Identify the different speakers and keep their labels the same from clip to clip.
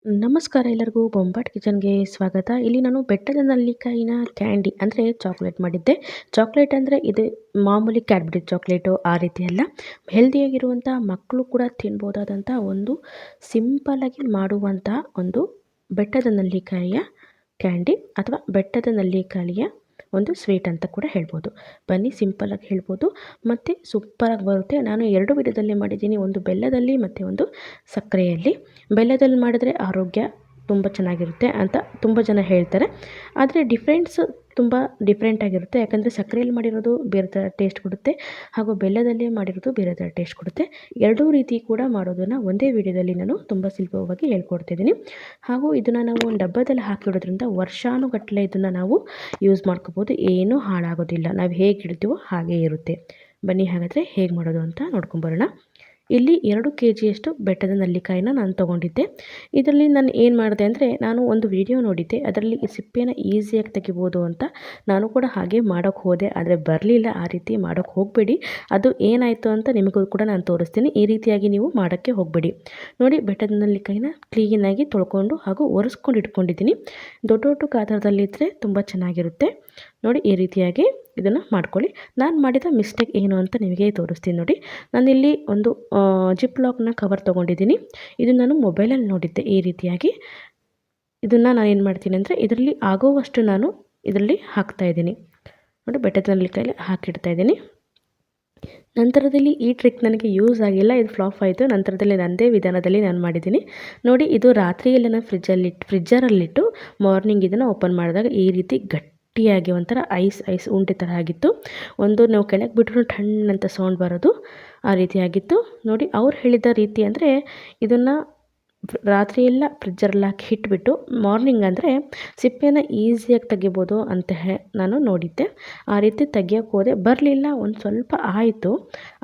Speaker 1: ನಮಸ್ಕಾರ ಎಲ್ಲರಿಗೂ ಬೊಂಬಾಟ್ ಕಿಚನ್ಗೆ ಸ್ವಾಗತ. ಇಲ್ಲಿ ನಾನು ಬೆಟ್ಟದ ನೆಲ್ಲಿಕಾಯಿನ ಕ್ಯಾಂಡಿ ಅಂದರೆ ಚಾಕ್ಲೇಟ್ ಮಾಡಿದ್ದೆ. ಚಾಕ್ಲೇಟ್ ಅಂದರೆ ಇದು ಮಾಮೂಲಿ ಕ್ಯಾಡ್ಬರಿ ಚಾಕ್ಲೇಟು ಆ ರೀತಿ ಅಲ್ಲ. ಹೆಲ್ದಿಯಾಗಿರುವಂಥ ಮಕ್ಕಳು ಕೂಡ ತಿನ್ಬೋದಾದಂಥ ಒಂದು ಸಿಂಪಲ್ಲಾಗಿ ಮಾಡುವಂಥ ಒಂದು ಬೆಟ್ಟದ ನೆಲ್ಲಿಕಾಯಿಯ ಕ್ಯಾಂಡಿ ಅಥವಾ ಬೆಟ್ಟದ ನೆಲ್ಲಿಕಾಯಿಯ ಒಂದು ಸ್ವೀಟ್ ಅಂತ ಕೂಡ ಹೇಳ್ಬೋದು. ಬನ್ನಿ ಸಿಂಪಲ್ಲಾಗಿ ಹೇಳ್ಬೋದು ಮತ್ತು ಸೂಪರಾಗಿ ಬರುತ್ತೆ. ನಾನು 2 ವಿಧದಲ್ಲಿ ಮಾಡಿದ್ದೀನಿ. ಒಂದು ಬೆಲ್ಲದಲ್ಲಿ ಮತ್ತು ಒಂದು ಸಕ್ಕರೆಯಲ್ಲಿ. ಬೆಲ್ಲದಲ್ಲಿ ಮಾಡಿದ್ರೆ ಆರೋಗ್ಯ ತುಂಬ ಚೆನ್ನಾಗಿರುತ್ತೆ ಅಂತ ತುಂಬ ಜನ ಹೇಳ್ತಾರೆ. ಆದರೆ ತುಂಬ ಡಿಫ್ರೆಂಟಾಗಿರುತ್ತೆ. ಯಾಕಂದರೆ ಸಕ್ಕರೆಯಲ್ಲಿ ಮಾಡಿರೋದು ಬೇರೆ ಥರ ಟೇಸ್ಟ್ ಕೊಡುತ್ತೆ, ಹಾಗೂ ಬೆಲ್ಲದಲ್ಲಿ ಮಾಡಿರೋದು ಬೇರೆ ಥರ ಟೇಸ್ಟ್ ಕೊಡುತ್ತೆ. ಎರಡೂ ರೀತಿ ಕೂಡ ಮಾಡೋದನ್ನು ಒಂದೇ ವಿಡಿಯೋದಲ್ಲಿ ನಾನು ತುಂಬ ಸುಲಭವಾಗಿ ಹೇಳ್ಕೊಡ್ತಿದ್ದೀನಿ. ಹಾಗೂ ಇದನ್ನು ನಾವು ಒಂದು ಡಬ್ಬದಲ್ಲಿ ಹಾಕಿಡೋದ್ರಿಂದ ವರ್ಷಾನುಗಟ್ಟಲೆ ಇದನ್ನು ನಾವು ಯೂಸ್ ಮಾಡ್ಕೋಬೋದು. ಏನೂ ಹಾಳಾಗೋದಿಲ್ಲ. ನಾವು ಹೇಗೆ ಇಡ್ತೀವೋ ಹಾಗೇ ಇರುತ್ತೆ. ಬನ್ನಿ ಹಾಗಾದರೆ ಹೇಗೆ ಮಾಡೋದು ಅಂತ ನೋಡ್ಕೊಂಬರೋಣ. ಇಲ್ಲಿ 2 kgಯಷ್ಟು ಬೆಟ್ಟದ ನೆಲ್ಲಿಕಾಯಿನ ನಾನು ತೊಗೊಂಡಿದ್ದೆ. ಇದರಲ್ಲಿ ನಾನು ಏನು ಮಾಡಿದೆ ಅಂದರೆ, ನಾನು ಒಂದು ವಿಡಿಯೋ ನೋಡಿದ್ದೆ. ಅದರಲ್ಲಿ ಈ ಸಿಪ್ಪೆನ ಈಸಿಯಾಗಿ ತೆಗಿಬೋದು ಅಂತ. ನಾನು ಕೂಡ ಹಾಗೆ ಮಾಡೋಕ್ಕೆ ಹೋದೆ, ಆದರೆ ಬರಲಿಲ್ಲ. ಆ ರೀತಿ ಮಾಡೋಕ್ಕೆ ಹೋಗಬೇಡಿ. ಅದು ಏನಾಯಿತು ಅಂತ ನಿಮಗೂ ಕೂಡ ನಾನು ತೋರಿಸ್ತೀನಿ. ಈ ರೀತಿಯಾಗಿ ನೀವು ಮಾಡೋಕ್ಕೆ ಹೋಗಬೇಡಿ. ನೋಡಿ, ಬೆಟ್ಟದ ನೆಲ್ಲಿಕಾಯಿನ ಕ್ಲೀನಾಗಿ ತೊಳ್ಕೊಂಡು ಹಾಗೂ ಒರೆಸ್ಕೊಂಡು ಇಟ್ಕೊಂಡಿದ್ದೀನಿ. ದೊಡ್ಡ ದೊಡ್ಡ ಗಾತ್ರದಲ್ಲಿದ್ದರೆ ತುಂಬ ಚೆನ್ನಾಗಿರುತ್ತೆ. ನೋಡಿ, ಈ ರೀತಿಯಾಗಿ ಇದನ್ನು ಮಾಡ್ಕೊಳ್ಳಿ. ನಾನು ಮಾಡಿದ ಮಿಸ್ಟೇಕ್ ಏನು ಅಂತ ನಿಮಗೆ ತೋರಿಸ್ತೀನಿ ನೋಡಿ. ನಾನಿಲ್ಲಿ ಒಂದು ಜಿಪ್ ಲಾಕ್ನ ಕವರ್ ತೊಗೊಂಡಿದ್ದೀನಿ. ಇದು ನಾನು ಮೊಬೈಲಲ್ಲಿ ನೋಡಿದ್ದೆ. ಈ ರೀತಿಯಾಗಿ ಇದನ್ನು ನಾನು ಏನು ಮಾಡ್ತೀನಿ ಅಂದರೆ, ಇದರಲ್ಲಿ ಆಗೋವಷ್ಟು ನಾನು ಇದರಲ್ಲಿ ಹಾಕ್ತಾಯಿದ್ದೀನಿ. ನೋಡಿ, ಬೆಟ್ಟದ ನೆಲ್ಲಿಕಾಯಲ್ಲಿ ಹಾಕಿಡ್ತಾಯಿದ್ದೀನಿ. ನಂತರದಲ್ಲಿ ಈ ಟ್ರಿಕ್ ನನಗೆ ಯೂಸ್ ಆಗಿಲ್ಲ, ಇದು ಫ್ಲಾಪ್ ಆಯಿತು. ನಂತರದಲ್ಲಿ ನನ್ನದೇ ವಿಧಾನದಲ್ಲಿ ನಾನು ಮಾಡಿದ್ದೀನಿ. ನೋಡಿ, ಇದು ರಾತ್ರಿಯೆಲ್ಲ ನಾನು ಫ್ರಿಜ್ಜರಲ್ಲಿಟ್ಟು ಮಾರ್ನಿಂಗ್ ಇದನ್ನು ಓಪನ್ ಮಾಡಿದಾಗ ಈ ರೀತಿ ಗಟ್ಟಿಯಾಗಿ ಒಂಥರ ಐಸ್ ಉಂಡೆ ಥರ ಆಗಿತ್ತು. ನಾವು ಕೆಳಗೆ ಬಿಟ್ಟರು ಟಣ್ಣಂತ ಸೌಂಡ್ ಬರೋದು ಆ ರೀತಿಯಾಗಿತ್ತು. ನೋಡಿ, ಅವ್ರು ಹೇಳಿದ ರೀತಿ ಅಂದರೆ ಇದನ್ನು ರಾತ್ರಿಯೆಲ್ಲ ಫ್ರಿಜ್ಜರಲ್ಲಿ ಹಾಕಿ ಇಟ್ಬಿಟ್ಟು ಮಾರ್ನಿಂಗ್ ಅಂದರೆ ಸಿಪ್ಪೆನ ಈಸಿಯಾಗಿ ತೆಗಿಬೋದು ಅಂತ ನಾನು ನೋಡಿದ್ದೆ. ಆ ರೀತಿ ತೆಗಿಯೋಕ್ಕೆ ಹೋದೆ, ಬರಲಿಲ್ಲ. ಒಂದು ಸ್ವಲ್ಪ ಆಯಿತು.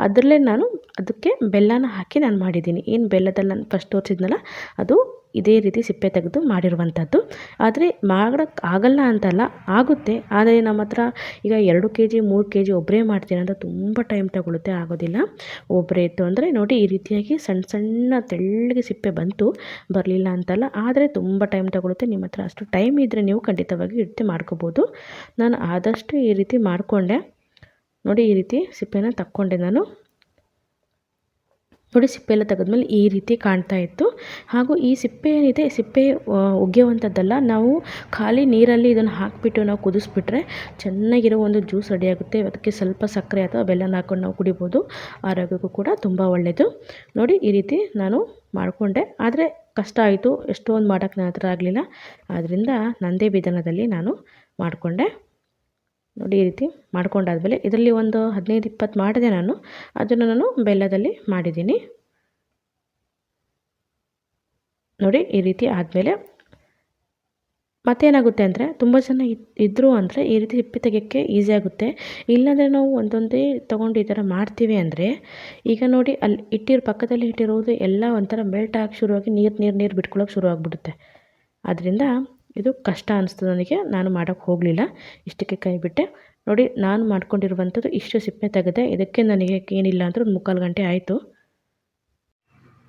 Speaker 1: ಅದರಲ್ಲೇ ನಾನು ಅದಕ್ಕೆ ಬೆಲ್ಲನ ಹಾಕಿ ನಾನು ಮಾಡಿದ್ದೀನಿ. ಏನು ಬೆಲ್ಲದಲ್ಲಿ ನಾನು ಫಸ್ಟ್ ತೋರಿಸಿದ್ನಲ್ಲ, ಅದು ಇದೇ ರೀತಿ ಸಿಪ್ಪೆ ತೆಗೆದು ಮಾಡಿರುವಂಥದ್ದು. ಆದರೆ ಮಾಡೋಕ್ಕೆ ಆಗಲ್ಲ ಅಂತಲ್ಲ, ಆಗುತ್ತೆ. ಆದರೆ ನಮ್ಮ ಹತ್ರ ಈಗ 2 kg 3 kg ಒಬ್ಬರೇ ಮಾಡ್ತೀನಿ ಅಂದರೆ ತುಂಬ ಟೈಮ್ ತಗೊಳುತ್ತೆ, ಆಗೋದಿಲ್ಲ. ಒಬ್ಬರೇ ಇತ್ತು ಅಂದರೆ ನೋಡಿ, ಈ ರೀತಿಯಾಗಿ ಸಣ್ಣ ಸಣ್ಣ ತೆಳ್ಳಗೆ ಸಿಪ್ಪೆ ಬಂತು. ಬರಲಿಲ್ಲ ಅಂತಲ್ಲ, ಆದರೆ ತುಂಬ ಟೈಮ್ ತಗೊಳುತ್ತೆ. ನಿಮ್ಮ ಹತ್ರ ಅಷ್ಟು ಟೈಮ್ ಇದ್ದರೆ ನೀವು ಖಂಡಿತವಾಗಿ ಇಟ್ಟು ಮಾಡ್ಕೋಬೋದು. ನಾನು ಆದಷ್ಟು ಈ ರೀತಿ ಮಾಡಿಕೊಂಡೆ. ನೋಡಿ, ಈ ರೀತಿ ಸಿಪ್ಪೆನ ತಕ್ಕೊಂಡೆ ನಾನು. ನೋಡಿ, ಸಿಪ್ಪೆ ಎಲ್ಲ ತೆಗೆದ್ಮೇಲೆ ಈ ರೀತಿ ಕಾಣ್ತಾ ಇತ್ತು. ಹಾಗೂ ಈ ಸಿಪ್ಪೆ ಏನಿದೆ, ಸಿಪ್ಪೆ ಒಗೆಯುವಂಥದ್ದಲ್ಲ. ನಾವು ಖಾಲಿ ನೀರಲ್ಲಿ ಇದನ್ನು ಹಾಕಿಬಿಟ್ಟು ನಾವು ಕುದಿಸ್ಬಿಟ್ರೆ ಚೆನ್ನಾಗಿರೋ ಒಂದು ಜ್ಯೂಸ್ ರೆಡಿಯಾಗುತ್ತೆ. ಅದಕ್ಕೆ ಸ್ವಲ್ಪ ಸಕ್ಕರೆ ಅಥವಾ ಬೆಲ್ಲನ ಹಾಕ್ಕೊಂಡು ನಾವು ಕುಡಿಬೋದು. ಆರೋಗ್ಯಕ್ಕೂ ಕೂಡ ತುಂಬ ಒಳ್ಳೆಯದು. ನೋಡಿ, ಈ ರೀತಿ ನಾನು ಮಾಡಿಕೊಂಡೆ. ಆದರೆ ಕಷ್ಟ ಆಯಿತು, ಎಷ್ಟೊಂದು ಮಾಡೋಕ್ಕೆ ನನ್ನ ಹತ್ರ ಆಗಲಿಲ್ಲ. ಆದ್ದರಿಂದ ನನ್ನದೇ ವಿಧಾನದಲ್ಲಿ ನಾನು ಮಾಡಿಕೊಂಡೆ. ನೋಡಿ, ಈ ರೀತಿ ಮಾಡ್ಕೊಂಡಾದಮೇಲೆ ಇದರಲ್ಲಿ ಒಂದು 15-20 ಮಾಡಿದೆ ನಾನು. ಅದನ್ನು ನಾನು ಬೆಲ್ಲದಲ್ಲಿ ಮಾಡಿದ್ದೀನಿ. ನೋಡಿ, ಈ ರೀತಿ ಆದಮೇಲೆ ಮತ್ತೇನಾಗುತ್ತೆ ಅಂದರೆ, ತುಂಬ ಜನ ಇದ್ದರು ಅಂದರೆ ಈ ರೀತಿ ಸಿಪ್ಪೆ ತೆಗೆಯೋಕ್ಕೆ ಈಸಿ ಆಗುತ್ತೆ. ಇಲ್ಲಾಂದರೆ ನಾವು ಒಂದೊಂದೇ ತೊಗೊಂಡು ಈ ಥರ ಮಾಡ್ತೀವಿ ಅಂದರೆ, ಈಗ ನೋಡಿ, ಅಲ್ಲಿ ಪಕ್ಕದಲ್ಲಿ ಇಟ್ಟಿರೋದು ಎಲ್ಲ ಒಂಥರ ಮೆಲ್ಟ್ ಆಗಿ ಶುರುವಾಗಿ ನೀರು ಬಿಟ್ಕೊಳ್ಳೋಕೆ ಶುರು ಆಗಿಬಿಡುತ್ತೆ. ಆದ್ದರಿಂದ ಇದು ಕಷ್ಟ ಅನಿಸ್ತು ನನಗೆ. ನಾನು ಮಾಡೋಕ್ಕೆ ಹೋಗಲಿಲ್ಲ, ಇಷ್ಟಕ್ಕೆ ಕೈ ಬಿಟ್ಟೆ. ನೋಡಿ, ನಾನು ಮಾಡ್ಕೊಂಡಿರುವಂಥದ್ದು ಇಷ್ಟು ಸಿಪ್ಪೆ ತೆಗೆದೆ. ಇದಕ್ಕೆ ನನಗೆ ಏನಿಲ್ಲ ಅಂದರೂ ಒಂದು 3/4 ಗಂಟೆ ಆಯಿತು.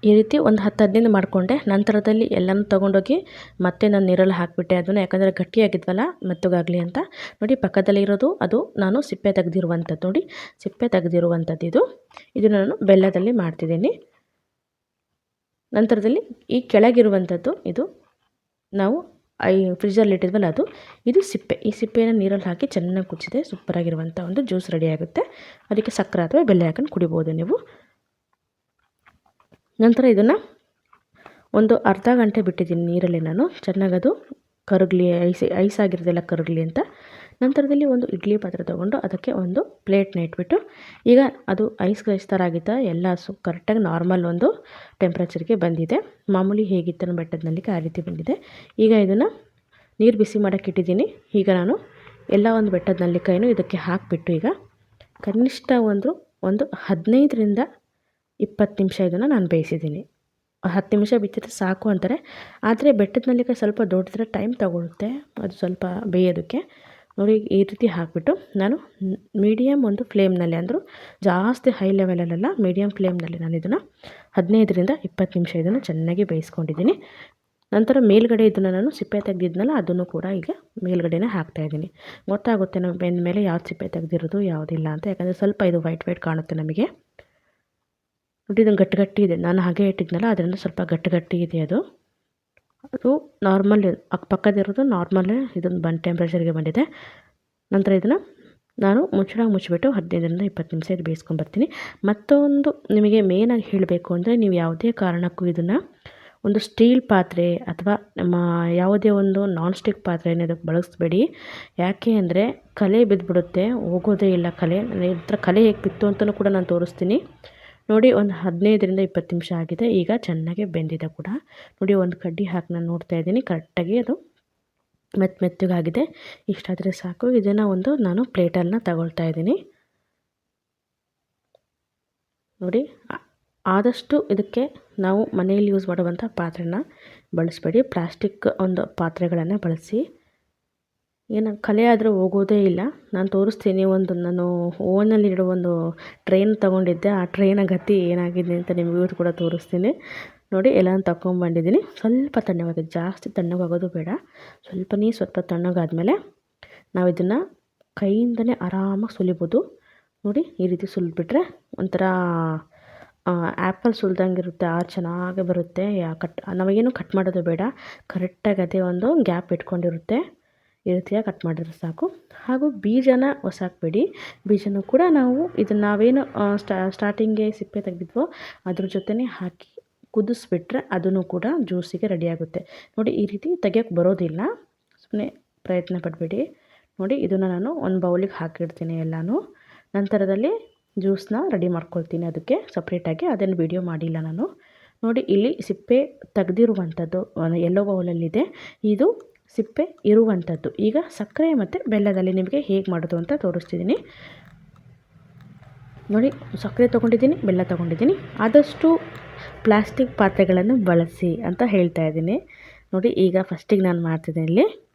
Speaker 1: ಈ ರೀತಿ ಒಂದು 10-15 ಮಾಡಿಕೊಂಡೆ. ನಂತರದಲ್ಲಿ ಎಲ್ಲನೂ ತೊಗೊಂಡೋಗಿ ಮತ್ತೆ ನಾನು ನೀರಲ್ಲಿ ಹಾಕಿಬಿಟ್ಟೆ ಅದನ್ನು. ಯಾಕಂದರೆ ಗಟ್ಟಿಯಾಗಿದ್ವಲ್ಲ, ಮೆತ್ತಗಾಗಲಿ ಅಂತ. ನೋಡಿ, ಪಕ್ಕದಲ್ಲಿರೋದು ಅದು ನಾನು ಸಿಪ್ಪೆ ತೆಗೆದಿರುವಂಥದ್ದು. ನೋಡಿ, ಸಿಪ್ಪೆ ತೆಗೆದಿರುವಂಥದ್ದು ಇದನ್ನು ನಾನು ಬೆಲ್ಲದಲ್ಲಿ ಮಾಡ್ತಿದ್ದೀನಿ. ನಂತರದಲ್ಲಿ ಈ ಕೆಳಗಿರುವಂಥದ್ದು ಇದು ನಾವು ಫ್ರಿಜ್ಜಲ್ಲಿ ಇಟ್ಟಿದ್ವಲ್ಲ ಅದು. ಇದು ಸಿಪ್ಪೆ. ಈ ಸಿಪ್ಪೆನ ನೀರಲ್ಲಿ ಹಾಕಿ ಚೆನ್ನಾಗಿ ಕುದಿಸಿದೆ ಸೂಪರಾಗಿರುವಂಥ ಒಂದು ಜ್ಯೂಸ್ ರೆಡಿ ಆಗುತ್ತೆ. ಅದಕ್ಕೆ ಸಕ್ಕರೆ ಅಥವಾ ಬೆಲ್ಲ ಹಾಕೊಂಡು ಕುಡಿಬೋದು ನೀವು. ನಂತರ ಇದನ್ನು ಒಂದು ಅರ್ಧ ಗಂಟೆ ಬಿಟ್ಟಿದ್ದೀನಿ ನೀರಲ್ಲಿ ನಾನು. ಚೆನ್ನಾಗದು ಕರಗಲಿ, ಐಸ್ ಆಗಿರೋದೆಲ್ಲ ಕರಗಲಿ ಅಂತ. ನಂತರದಲ್ಲಿ ಒಂದು ಇಡ್ಲಿ ಪಾತ್ರೆ ತೊಗೊಂಡು ಅದಕ್ಕೆ ಒಂದು ಪ್ಲೇಟ್ನ ಇಟ್ಬಿಟ್ಟು, ಈಗ ಅದು ಐಸ್ ಥರ ಆಗಿತ್ತು ಎಲ್ಲ ಕರೆಕ್ಟಾಗಿ ನಾರ್ಮಲ್ ಒಂದು ಟೆಂಪ್ರೇಚರ್ಗೆ ಬಂದಿದೆ. ಮಾಮೂಲಿ ಹೇಗಿತ್ತು ನಮ್ಮ ಬೆಟ್ಟದ ನೆಲ್ಲಿಕಾಯಿ ಆ ರೀತಿ ಬಂದಿದೆ. ಈಗ ಇದನ್ನು ನೀರು ಬಿಸಿ ಮಾಡೋಕ್ಕೆ ಇಟ್ಟಿದ್ದೀನಿ. ಈಗ ನಾನು ಎಲ್ಲ ಒಂದು ಬೆಟ್ಟದ ನೆಲ್ಲಿಕಾಯಿನೂ ಇದಕ್ಕೆ ಹಾಕಿಬಿಟ್ಟು ಈಗ ಕನಿಷ್ಠ ಒಂದು 15-20 ನಿಮಿಷ ಇದನ್ನು ನಾನು ಬೇಯಿಸಿದ್ದೀನಿ. 10 ನಿಮಿಷ ಬಿಟ್ಟಿದ್ರೆ ಸಾಕು ಅಂತಾರೆ. ಆದರೆ ಬೆಟ್ಟದ ನೆಲ್ಲಿಕಾಯಿ ಸ್ವಲ್ಪ ದೊಡ್ಡದ್ರೆ ಟೈಮ್ ತಗೊಳುತ್ತೆ ಅದು ಸ್ವಲ್ಪ ಬೇಯೋದಕ್ಕೆ. ನೋಡಿ, ಈ ರೀತಿ ಹಾಕಿಬಿಟ್ಟು ನಾನು ಮೀಡಿಯಮ್ ಒಂದು ಫ್ಲೇಮ್ನಲ್ಲಿ, ಅಂದರೂ ಜಾಸ್ತಿ ಹೈ ಲೆವೆಲಲ್ಲ, ಮೀಡಿಯಮ್ ಫ್ಲೇಮ್ನಲ್ಲಿ ನಾನು ಇದನ್ನು 15-20 ನಿಮಿಷ ಇದನ್ನು ಚೆನ್ನಾಗಿ ಬೇಯಿಸ್ಕೊಂಡಿದ್ದೀನಿ. ನಂತರ ಮೇಲ್ಗಡೆ ಇದನ್ನು ನಾನು ಸಿಪ್ಪೆ ತೆಗೆದಿದ್ನಲ್ಲ ಅದನ್ನು ಕೂಡ ಈಗ ಮೇಲ್ಗಡೆನೇ ಹಾಕ್ತಾಯಿದ್ದೀನಿ. ಗೊತ್ತಾಗುತ್ತೆ ನಾವು ಬೆಂದ ಮೇಲೆ ಯಾವ್ದು ಸಿಪ್ಪೆ ತೆಗೆದಿರೋದು ಯಾವುದಿಲ್ಲ ಅಂತ, ಯಾಕಂದರೆ ಸ್ವಲ್ಪ ಇದು ವೈಟ್ ವೈಟ್ ಕಾಣುತ್ತೆ ನಮಗೆ. ನೋಡಿ ಇದನ್ನು ಗಟ್ಟಿ ಇದೆ, ನಾನು ಹಾಗೆ ಇಟ್ಟಿದ್ನಲ್ಲ ಅದರಿಂದ ಸ್ವಲ್ಪ ಗಟ್ಟಿ ಇದೆ ಅದು. ಅದು ನಾರ್ಮಲ್ ಅಕ್ಕಪಕ್ಕದಿರೋದು ನಾರ್ಮಲ್ಲೇ ಇದನ್ನು ಟೆಂಪ್ರೇಚರ್ಗೆ ಬಂದಿದೆ. ನಂತರ ಇದನ್ನು ನಾನು ಮುಚ್ಚಿಬಿಟ್ಟು 15ರಿಂದ 20 ನಿಮಿಷ ಇದು ಬೇಯಿಸ್ಕೊಂಬರ್ತೀನಿ. ಮತ್ತೊಂದು ನಿಮಗೆ ಮೇಯ್ನಾಗಿ ಹೇಳಬೇಕು ಅಂದರೆ, ನೀವು ಯಾವುದೇ ಕಾರಣಕ್ಕೂ ಇದನ್ನು ಒಂದು ಸ್ಟೀಲ್ ಪಾತ್ರೆ ಅಥವಾ ನಮ್ಮ ಯಾವುದೇ ಒಂದು ನಾನ್ ಸ್ಟಿಕ್ ಪಾತ್ರೆನ ಇದಕ್ಕೆ ಬಳಸಬೇಡಿ. ಯಾಕೆ ಅಂದರೆ ಕಲೆ ಬಿದ್ದುಬಿಡುತ್ತೆ, ಹೋಗೋದೇ ಇಲ್ಲ ಕಲೆ. ನನ್ನ ಹತ್ರ ಕಲೆ ಹೇಗೆ ಬಿತ್ತು ಅಂತಲೂ ಕೂಡ ನಾನು ತೋರಿಸ್ತೀನಿ. ನೋಡಿ ಒಂದು 15ರಿಂದ 20 ನಿಮಿಷ ಆಗಿದೆ. ಈಗ ಚೆನ್ನಾಗಿ ಬೆಂದಿದೆ ಕೂಡ. ನೋಡಿ ಒಂದು ಕಡ್ಡಿ ಹಾಕಿ ನಾನು ನೋಡ್ತಾ ಇದ್ದೀನಿ, ಕರೆಕ್ಟಾಗಿ ಅದು ಮೆತ್ತಗಾಗಿದೆ. ಇಷ್ಟಾದರೆ ಸಾಕು. ಇದನ್ನು ನಾನು ಪ್ಲೇಟನ್ನು ತಗೊಳ್ತಾ ಇದ್ದೀನಿ. ನೋಡಿ ಆದಷ್ಟು ಇದಕ್ಕೆ ನಾವು ಮನೆಯಲ್ಲಿ ಯೂಸ್ ಮಾಡುವಂಥ ಪಾತ್ರೆನ ಬಳಸಬೇಡಿ, ಪ್ಲಾಸ್ಟಿಕ್ ಒಂದು ಪಾತ್ರೆಗಳನ್ನು ಬಳಸಿ. ಏನು ಕಲೆ ಆದರೆ ಹೋಗೋದೇ ಇಲ್ಲ. ನಾನು ತೋರಿಸ್ತೀನಿ, ನಾನು ಓವನಲ್ಲಿಡೋ ಒಂದು ಟ್ರೈನ್ ತೊಗೊಂಡಿದ್ದೆ, ಆ ಟ್ರೈನ ಗತಿ ಏನಾಗಿದೆ ಅಂತ ನಿಮಗೂ ಕೂಡ ತೋರಿಸ್ತೀನಿ. ನೋಡಿ ಎಲ್ಲನೂ ತಗೊಂಬಂದಿದ್ದೀನಿ. ಸ್ವಲ್ಪ ತಣ್ಣಗಾಗಿದೆ, ಜಾಸ್ತಿ ತಣ್ಣಗಾಗೋದು ಬೇಡ. ಸ್ವಲ್ಪ ತಣ್ಣಗಾದ್ಮೇಲೆ ನಾವು ಇದನ್ನು ಕೈಯಿಂದನೇ ಆರಾಮಾಗಿ ಸುಲಿಬೋದು. ನೋಡಿ ಈ ರೀತಿ ಸುಲಿದ್ಬಿಟ್ರೆ ಒಂಥರ ಆ್ಯಪಲ್ ಸುಲ್ದಂಗೆ ಇರುತ್ತೆ, ಚೆನ್ನಾಗಿ ಬರುತ್ತೆ. ನಾವೇನು ಕಟ್ ಮಾಡೋದು ಬೇಡ, ಕರೆಕ್ಟಾಗಿ ಅದೇ ಒಂದು ಗ್ಯಾಪ್ ಇಟ್ಕೊಂಡಿರುತ್ತೆ. ಈ ರೀತಿಯಾಗಿ ಕಟ್ ಮಾಡಿದ್ರೆ ಸಾಕು. ಹಾಗೂ ಬೀಜನ ಹೊಸಾಕಬೇಡಿ. ಬೀಜನೂ ಕೂಡ ನಾವೇನು ಸ್ಟಾರ್ಟಿಂಗ್ಗೆ ಸಿಪ್ಪೆ ತೆಗೆದಿದ್ವೋ ಅದ್ರ ಜೊತೆನೇ ಹಾಕಿ ಕುದಿಸ್ಬಿಟ್ರೆ ಅದನ್ನು ಕೂಡ ಜ್ಯೂಸಿಗೆ ರೆಡಿಯಾಗುತ್ತೆ. ನೋಡಿ ಈ ರೀತಿ ತೆಗಿಯೋಕ್ಕೆ ಬರೋದಿಲ್ಲ, ಸುಮ್ಮನೆ ಪ್ರಯತ್ನ ಪಡಬೇಡಿ. ನೋಡಿ ಇದನ್ನು ನಾನು ಒಂದು ಬೌಲಿಗೆ ಹಾಕಿಡ್ತೀನಿ ಎಲ್ಲನೂ. ನಂತರದಲ್ಲಿ ಜ್ಯೂಸನ್ನ ರೆಡಿ ಮಾಡ್ಕೊಳ್ತೀನಿ, ಅದಕ್ಕೆ ಸಪ್ರೇಟಾಗಿ ಅದನ್ನು ವಿಡಿಯೋ ಮಾಡಿಲ್ಲ ನಾನು. ನೋಡಿ ಇಲ್ಲಿ ಸಿಪ್ಪೆ ತೆಗೆದಿರುವಂಥದ್ದು ಯೆಲ್ಲೋ ಬೌಲಲ್ಲಿದೆ, ಇದು ಸಿಪ್ಪೆ ಇರುವಂಥದ್ದು. ಈಗ ಸಕ್ಕರೆ ಮತ್ತು ಬೆಲ್ಲದಲ್ಲಿ ನಿಮಗೆ ಹೇಗೆ ಮಾಡೋದು ಅಂತ ತೋರಿಸ್ತಿದ್ದೀನಿ. ನೋಡಿ ಸಕ್ಕರೆ ತೊಗೊಂಡಿದ್ದೀನಿ, ಬೆಲ್ಲ ತೊಗೊಂಡಿದ್ದೀನಿ. ಆದಷ್ಟು ಪ್ಲಾಸ್ಟಿಕ್ ಪಾತ್ರೆಗಳನ್ನು ಬಳಸಿ ಅಂತ ಹೇಳ್ತಾ ಇದ್ದೀನಿ. ನೋಡಿ ಈಗ ಫಸ್ಟಿಗೆ ನಾನು ಮಾಡ್ತಿದ್ದೀನಿ ಇಲ್ಲಿ.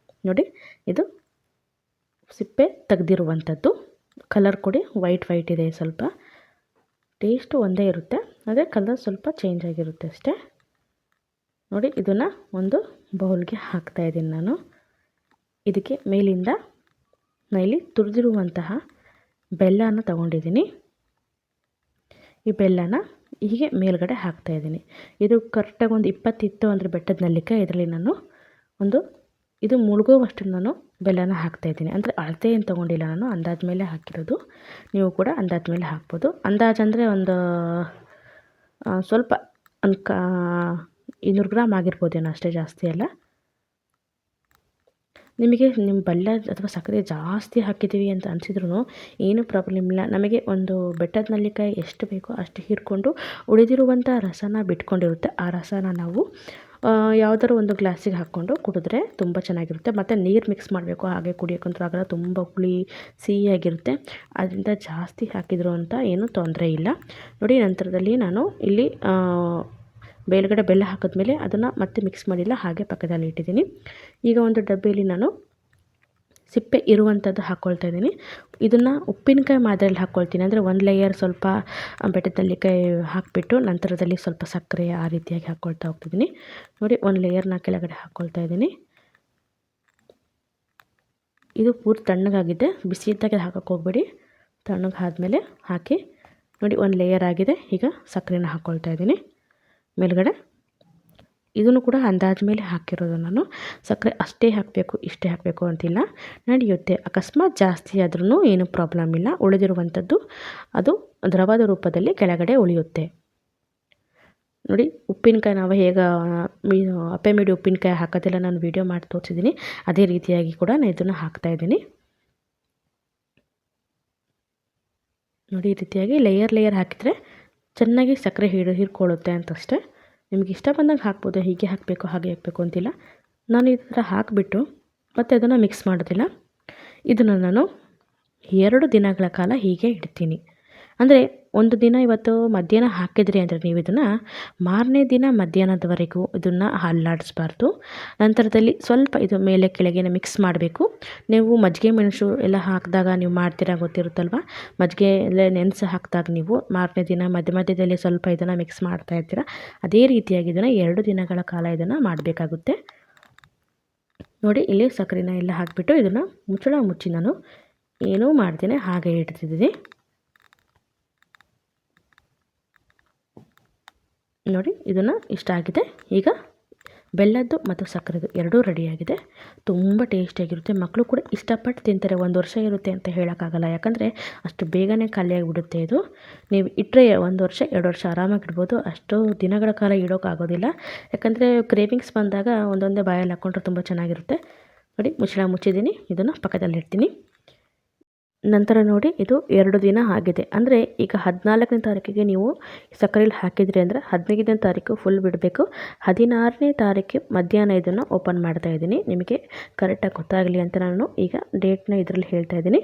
Speaker 1: ನೋಡಿ ಇದು ಸಿಪ್ಪೆ ತೆಗೆದಿರುವಂಥದ್ದು, ಕಲರ್ ಕೊಡಿ, ವೈಟ್ ಇದೆ. ಸ್ವಲ್ಪ ಟೇಸ್ಟು ಒಂದೇ ಇರುತ್ತೆ, ಆದರೆ ಕಲರ್ ಸ್ವಲ್ಪ ಚೇಂಜ್ ಆಗಿರುತ್ತೆ ಅಷ್ಟೇ. ನೋಡಿ ಇದನ್ನು ಒಂದು ಬೌಲ್ಗೆ ಹಾಕ್ತಾಯಿದ್ದೀನಿ ನಾನು. ಇದಕ್ಕೆ ಮೇಲಿಂದ ನಾನು ಇಲ್ಲಿ ತುರಿದಿರುವಂತಹ ಬೆಲ್ಲನ ತಗೊಂಡಿದ್ದೀನಿ. ಈ ಬೆಲ್ಲನ ಹೀಗೆ ಮೇಲ್ಗಡೆ ಹಾಕ್ತಾಯಿದ್ದೀನಿ. ಇದು ಕರೆಕ್ಟಾಗಿ ಒಂದು 20 ಇತ್ತು ಅಂದರೆ ಬೆಟ್ಟದ ನೆಲ್ಲಿಕಾಯಿ, ಇದರಲ್ಲಿ ನಾನು ಇದು ಮುಳುಗೋವಷ್ಟು ನಾನು ಬೆಲ್ಲನ ಹಾಕ್ತಾಯಿದ್ದೀನಿ. ಅಂದರೆ ಅಳತೆ ಏನು ತೊಗೊಂಡಿಲ್ಲ ನಾನು, ಅಂದಾಜು ಮೇಲೆ ಹಾಕಿರೋದು. ನೀವು ಕೂಡ ಅಂದಾಜು ಮೇಲೆ ಹಾಕ್ಬೋದು. ಅಂದಾಜು ಅಂದರೆ ಒಂದು ಸ್ವಲ್ಪ ಒಂದು 200 ಗ್ರಾಮ್ ಆಗಿರ್ಬೋದೇನೋ ಅಷ್ಟೇ, ಜಾಸ್ತಿ ಅಲ್ಲ. ನಿಮಗೆ ನಿಮ್ಮ ಬೆಲ್ಲ ಅಥವಾ ಸಕ್ಕರೆ ಜಾಸ್ತಿ ಹಾಕಿದ್ದೀವಿ ಅಂತ ಅನಿಸಿದ್ರೂ ಏನೂ ಪ್ರಾಬ್ಲಮ್ ಇಲ್ಲ. ನಮಗೆ ಒಂದು ಬೆಟ್ಟದ ನೆಲ್ಲಿಕಾಯಿ ಎಷ್ಟು ಬೇಕೋ ಅಷ್ಟು ಹೀರ್ಕೊಂಡು ಉಳಿದಿರುವಂಥ ರಸನ ಬಿಟ್ಕೊಂಡಿರುತ್ತೆ. ಆ ರಸನ ನಾವು ಯಾವುದಾದ್ರು ಒಂದು ಗ್ಲಾಸಿಗೆ ಹಾಕ್ಕೊಂಡು ಕುಡಿದ್ರೆ ತುಂಬ ಚೆನ್ನಾಗಿರುತ್ತೆ. ಮತ್ತು ನೀರು ಮಿಕ್ಸ್ ಮಾಡಬೇಕು, ಹಾಗೆ ಕುಡಿಯೋಕ್ಕಂತೂ ಆಗಲ್ಲ, ತುಂಬ ಹುಳಿ ಸಿಹಿಯಾಗಿರುತ್ತೆ. ಅದರಿಂದ ಜಾಸ್ತಿ ಹಾಕಿದ್ರು ಅಂತ ಏನೂ ತೊಂದರೆ ಇಲ್ಲ. ನೋಡಿ ನಂತರದಲ್ಲಿ ನಾನು ಇಲ್ಲಿ ಮೇಲ್ಗಡೆ ಬೆಲ್ಲ ಹಾಕಿದ್ಮೇಲೆ ಅದನ್ನು ಮತ್ತೆ ಮಿಕ್ಸ್ ಮಾಡಿಲ್ಲ, ಹಾಗೆ ಪಕ್ಕದಲ್ಲಿ ಇಟ್ಟಿದ್ದೀನಿ. ಈಗ ಒಂದು ಡಬ್ಬಿಯಲ್ಲಿ ನಾನು ಸಿಪ್ಪೆ ಇರುವಂಥದ್ದು ಹಾಕ್ಕೊಳ್ತಾ ಇದ್ದೀನಿ. ಇದನ್ನು ಉಪ್ಪಿನಕಾಯಿ ಮಾದರಿಯಲ್ಲಿ ಹಾಕ್ಕೊಳ್ತೀನಿ. ಅಂದರೆ ಒಂದು ಲೇಯರ್ ಸ್ವಲ್ಪ ಬೆಟ್ಟದ ನೆಲ್ಲಿಕಾಯಿ ಹಾಕಿಬಿಟ್ಟು ನಂತರದಲ್ಲಿ ಸ್ವಲ್ಪ ಸಕ್ಕರೆ ಆ ರೀತಿಯಾಗಿ ಹಾಕ್ಕೊಳ್ತಾ ಹೋಗ್ತಿದ್ದೀನಿ. ನೋಡಿ ಒಂದು ಲೇಯರ್ನ ಕೆಳಗಡೆ ಹಾಕ್ಕೊಳ್ತಾ ಇದ್ದೀನಿ. ಇದು ಪೂರ್ತಿ ತಣ್ಣಗಾಗಿದೆ, ಬಿಸಿ ಇದ್ದಾಗೆ ಹಾಕೋಕ್ಕೆ ಹೋಗ್ಬೇಡಿ. ತಣ್ಣಗಾದ್ಮೇಲೆ ಹಾಕಿ. ನೋಡಿ ಒಂದು ಲೇಯರ್ ಆಗಿದೆ. ಈಗ ಸಕ್ಕರೆನ ಹಾಕ್ಕೊಳ್ತಾ ಇದ್ದೀನಿ ಮೇಲ್ಗಡೆ. ಇದನ್ನು ಕೂಡ ಅಂದಾಜು ಮೇಲೆ ಹಾಕಿರೋದು ನಾನು. ಸಕ್ಕರೆ ಅಷ್ಟೇ ಹಾಕಬೇಕು ಇಷ್ಟೇ ಹಾಕಬೇಕು ಅಂತಿಲ್ಲ, ನಡೆಯುತ್ತೆ. ಅಕಸ್ಮಾತ್ ಜಾಸ್ತಿ ಆದ್ರೂ ಏನೂ ಪ್ರಾಬ್ಲಮ್ ಇಲ್ಲ. ಉಳಿದಿರುವಂಥದ್ದು ಅದು ದ್ರವದ ರೂಪದಲ್ಲಿ ಕೆಳಗಡೆ ಉಳಿಯುತ್ತೆ. ನೋಡಿ ಉಪ್ಪಿನಕಾಯಿ ನಾವು ಹೇಗೆ ಅಪ್ಪೆ ಮಿಡಿ ಉಪ್ಪಿನಕಾಯಿ ಹಾಕೋದೆಲ್ಲ ನಾನು ವೀಡಿಯೋ ಮಾಡಿ ತೋರಿಸಿದ್ದೀನಿ, ಅದೇ ರೀತಿಯಾಗಿ ಕೂಡ ನಾನು ಇದನ್ನು ಹಾಕ್ತಾಯಿದ್ದೀನಿ. ನೋಡಿ ಈ ರೀತಿಯಾಗಿ ಲೇಯರ್ ಹಾಕಿದರೆ ಚೆನ್ನಾಗಿ ಸಕ್ಕರೆ ಹೀರ್ಕೊಳ್ಳುತ್ತೆ ಅಂತಷ್ಟೇ. ನಿಮಗೆ ಇಷ್ಟ ಬಂದಾಗ ಹಾಕ್ಬೋದು, ಹೀಗೆ ಹಾಕಬೇಕು ಹಾಗೆ ಹಾಕಬೇಕು ಅಂತಿಲ್ಲ. ನಾನು ಈ ಥರ ಹಾಕಿಬಿಟ್ಟು ಮತ್ತು ಅದನ್ನು ಮಿಕ್ಸ್ ಮಾಡೋದಿಲ್ಲ. ಇದನ್ನು ನಾನು 2 ದಿನಗಳ ಕಾಲ ಹೀಗೆ ಇಡ್ತೀನಿ. ಅಂದರೆ ಒಂದು ದಿನ ಇವತ್ತು ಮಧ್ಯಾಹ್ನ ಹಾಕಿದ್ರಿ ಅಂದರೆ ನೀವು ಇದನ್ನು ಮಾರನೇ ದಿನ ಮಧ್ಯಾಹ್ನದವರೆಗೂ ಇದನ್ನು ಅಲ್ಲಾಡಿಸ್ಬಾರ್ದು. ನಂತರದಲ್ಲಿ ಸ್ವಲ್ಪ ಇದು ಮೇಲೆ ಕೆಳಗೆ ಮಿಕ್ಸ್ ಮಾಡಬೇಕು. ನೀವು ಮಜ್ಜಿಗೆ ಮೆಣಸು ಎಲ್ಲ ಹಾಕಿದಾಗ ನೀವು ಮಾಡ್ತೀರಾ ಗೊತ್ತಿರುತ್ತಲ್ವ, ಮಜ್ಜಿಗೆ ಎಲ್ಲ ನೆನೆಸಿ ಹಾಕಿದಾಗ ನೀವು ಮಾರನೇ ದಿನ ಮಧ್ಯ ಮಧ್ಯದಲ್ಲಿ ಸ್ವಲ್ಪ ಇದನ್ನು ಮಿಕ್ಸ್ ಮಾಡ್ತಾ ಇರ್ತೀರ. ಅದೇ ರೀತಿಯಾಗಿ ಇದನ್ನು 2 ದಿನಗಳ ಕಾಲ ಇದನ್ನು ಮಾಡಬೇಕಾಗುತ್ತೆ. ನೋಡಿ, ಇಲ್ಲಿ ಸಕ್ಕರೆನ ಎಲ್ಲ ಹಾಕಿಬಿಟ್ಟು ಇದನ್ನು ಮುಚ್ಚಳ ಮುಚ್ಚಿ ನಾನು ಏನೂ ಮಾಡ್ತೇನೆ ಹಾಗೆ ಇಡ್ತಿದ್ದೀನಿ. ನೋಡಿ, ಇದನ್ನು ಇಷ್ಟ ಆಗಿದೆ. ಈಗ ಬೆಲ್ಲದ್ದು ಮತ್ತು ಸಕ್ಕರೆದು ಎರಡೂ ರೆಡಿಯಾಗಿದೆ. ತುಂಬ ಟೇಸ್ಟಿಯಾಗಿರುತ್ತೆ. ಮಕ್ಕಳು ಕೂಡ ಇಷ್ಟಪಟ್ಟು ತಿಂತಾರೆ. 1 ವರ್ಷ ಇರುತ್ತೆ ಅಂತ ಹೇಳೋಕ್ಕಾಗಲ್ಲ, ಯಾಕಂದರೆ ಅಷ್ಟು ಬೇಗನೆ ಖಾಲಿಯಾಗಿಬಿಡುತ್ತೆ ಇದು. ನೀವು ಇಟ್ಟರೆ 1 ವರ್ಷ 2 ವರ್ಷ ಆರಾಮಾಗಿ ಇಡ್ಬೋದು. ಅಷ್ಟು ದಿನಗಳ ಕಾಲ ಇಡೋಕ್ಕಾಗೋದಿಲ್ಲ, ಯಾಕಂದರೆ ಕ್ರೇವಿಂಗ್ಸ್ ಬಂದಾಗ ಒಂದೊಂದೇ ಬಾಯಲ್ಲಿ ಹಾಕ್ಕೊಂಡ್ರೆ ತುಂಬ ಚೆನ್ನಾಗಿರುತ್ತೆ. ನೋಡಿ, ಮುಚ್ಚಳ ಮುಚ್ಚಿದ್ದೀನಿ. ಇದನ್ನು ಪಕ್ಕದಲ್ಲಿಡ್ತೀನಿ. ನಂತರ ನೋಡಿ, ಇದು 2 ದಿನ ಆಗಿದೆ. ಅಂದರೆ ಈಗ 14ನೇ ತಾರೀಕಿಗೆ ನೀವು ಸಕ್ಕರೆಯಲ್ಲಿ ಹಾಕಿದ್ರಿ ಅಂದರೆ 15ನೇ ತಾರೀಕು ಫುಲ್ ಬಿಡಬೇಕು. 16ನೇ ತಾರೀಕು ಮಧ್ಯಾಹ್ನ ಇದನ್ನು ಓಪನ್ ಮಾಡ್ತಾ ಇದ್ದೀನಿ. ನಿಮಗೆ ಕರೆಕ್ಟಾಗಿ ಗೊತ್ತಾಗಲಿ ಅಂತ ನಾನು ಈಗ ಡೇಟ್ನ ಇದರಲ್ಲಿ ಹೇಳ್ತಾ ಇದ್ದೀನಿ.